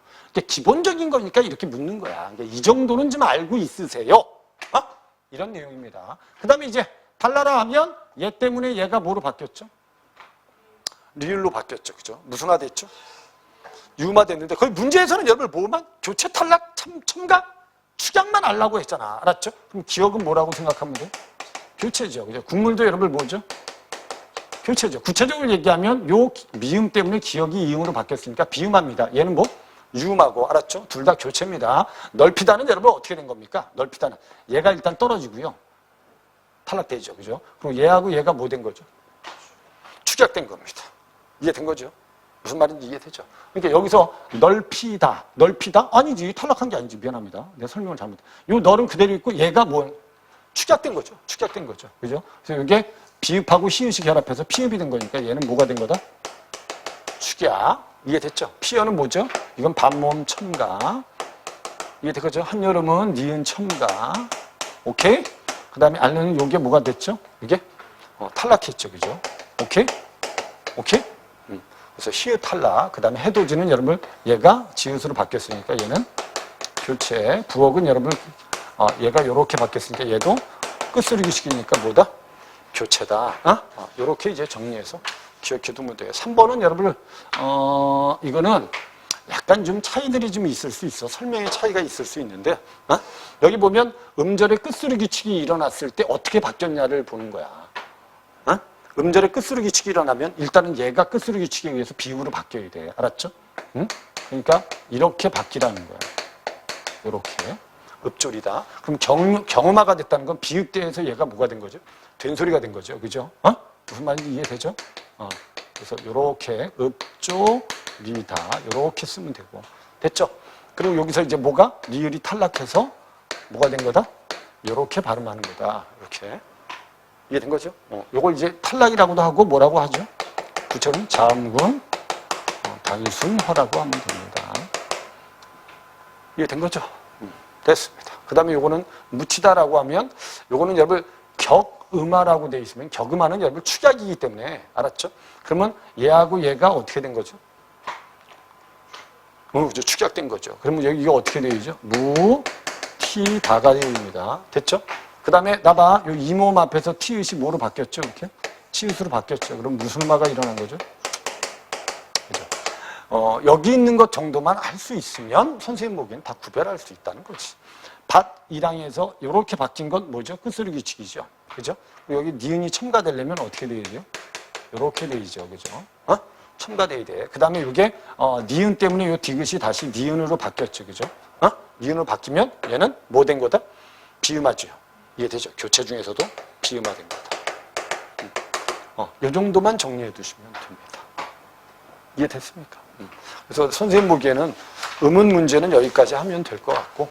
기본적인 거니까 이렇게 묻는 거야. 이 정도는 좀 알고 있으세요. 이런 내용입니다. 그 다음에 이제 달라라 하면 얘 때문에 얘가 뭐로 바뀌었죠? 리을로 바뀌었죠. 그죠? 무슨화 됐죠? 유마 됐는데 거기 문제에서는 여러분 뭐만? 교체, 탈락, 첨가, 축약만 알라고 했잖아. 알았죠? 그럼 기억은 뭐라고 생각하면 돼? 교체죠. 그죠? 국물도 여러분 뭐죠? 교체죠. 구체적으로 얘기하면 요 미음 때문에 기억이 이음으로 바뀌었으니까 비음합니다. 얘는 뭐? 유음하고. 알았죠? 둘 다 교체입니다. 넓히다는 여러분 어떻게 된 겁니까? 넓히다는. 얘가 일단 떨어지고요. 탈락되죠. 그죠? 그럼 얘하고 얘가 뭐 된 거죠? 축약된 겁니다. 이해된 거죠? 무슨 말인지 이해되죠? 그러니까 여기서 넓히다. 아니지. 탈락한 게 아니지. 미안합니다. 내가 설명을 잘못했다. 요 널은 그대로 있고 얘가 뭐? 축약된 거죠. 그죠? 그래서 이게 비읍하고 시읒이 결합해서 피읍이 된 거니까 얘는 뭐가 된 거다? 축약. 이해됐죠? 피어는 뭐죠? 이건 반모음 첨가. 이해됐죠? 한여름은 니은 첨가. 오케이? 그 다음에 알는 요게 뭐가 됐죠? 이게? 탈락했죠. 그죠? 오케이? 그래서 시읒 탈락. 그 다음에 해돋이는 여러분 얘가 지읒으로 바뀌었으니까 얘는 교체. 부엌은 여러분 얘가 요렇게 바뀌었으니까 얘도 끝소리기식이니까 뭐다? 교체다. 요렇게 이제 정리해서 기억해 두면 돼요. 3번은 여러분, 이거는 약간 좀 차이들이 좀 있을 수 있어. 설명의 차이가 있을 수 있는데, 여기 보면 음절의 끝소리 규칙이 일어났을 때 어떻게 바뀌었냐를 보는 거야. 음절의 끝소리 규칙이 일어나면 일단은 얘가 끝소리 규칙에 의해서 비읍으로 바뀌어야 돼. 알았죠? 그러니까 이렇게 바뀌라는 거야. 이렇게. 읍졸이다. 그럼 경음화가 됐다는 건 비읍대에서 얘가 뭐가 된 거죠? 된소리가 된 거죠. 그죠? 무슨 말인지 이해되죠? 그래서 이렇게 읍졸이다. 이렇게 쓰면 되고. 됐죠? 그리고 여기서 이제 뭐가? 리을이 탈락해서 뭐가 된 거다? 이렇게 발음하는 거다. 이렇게. 이해된 거죠? 요걸 이제 탈락이라고도 하고 뭐라고 하죠? 구체는 자음군, 단순화라고 하면 됩니다. 이해된 거죠? 됐습니다. 그 다음에 요거는 묻히다라고 하면 요거는 여러분 격음화라고 돼 있으면 격음화는 여러분 축약이기 때문에 알았죠? 그러면 얘하고 얘가 어떻게 된 거죠? 그죠? 축약된 거죠. 그러면 여기 이거 어떻게 되죠? 묻히다가 됩니다. 됐죠? 그 다음에 나봐. 요 이모음 앞에서 티읕이 뭐로 바뀌었죠? 이렇게? 치읕으로 바뀌었죠. 그럼 무슨 마가 일어난 거죠? 그죠? 여기 있는 것 정도만 알 수 있으면 선생님 보기엔 다 구별할 수 있다는 거지. 밭이랑에서 이렇게 바뀐 건 뭐죠? 끝소리 규칙이죠. 그죠? 여기 니은이 첨가되려면 어떻게 되죠? 이렇게 되죠. 그죠? 첨가돼야 돼. 그 다음에 이게 니은 때문에 이 디귿이 다시 니은으로 바뀌었죠. 그죠? 니은으로 바뀌면 얘는 뭐 된 거다? 비음화죠. 이해되죠? 교체 중에서도 비음화된 거다. 이 정도만 정리해 두시면 됩니다. 이해됐습니까? 그래서 선생님 보기에는 음운 문제는 여기까지 하면 될 것 같고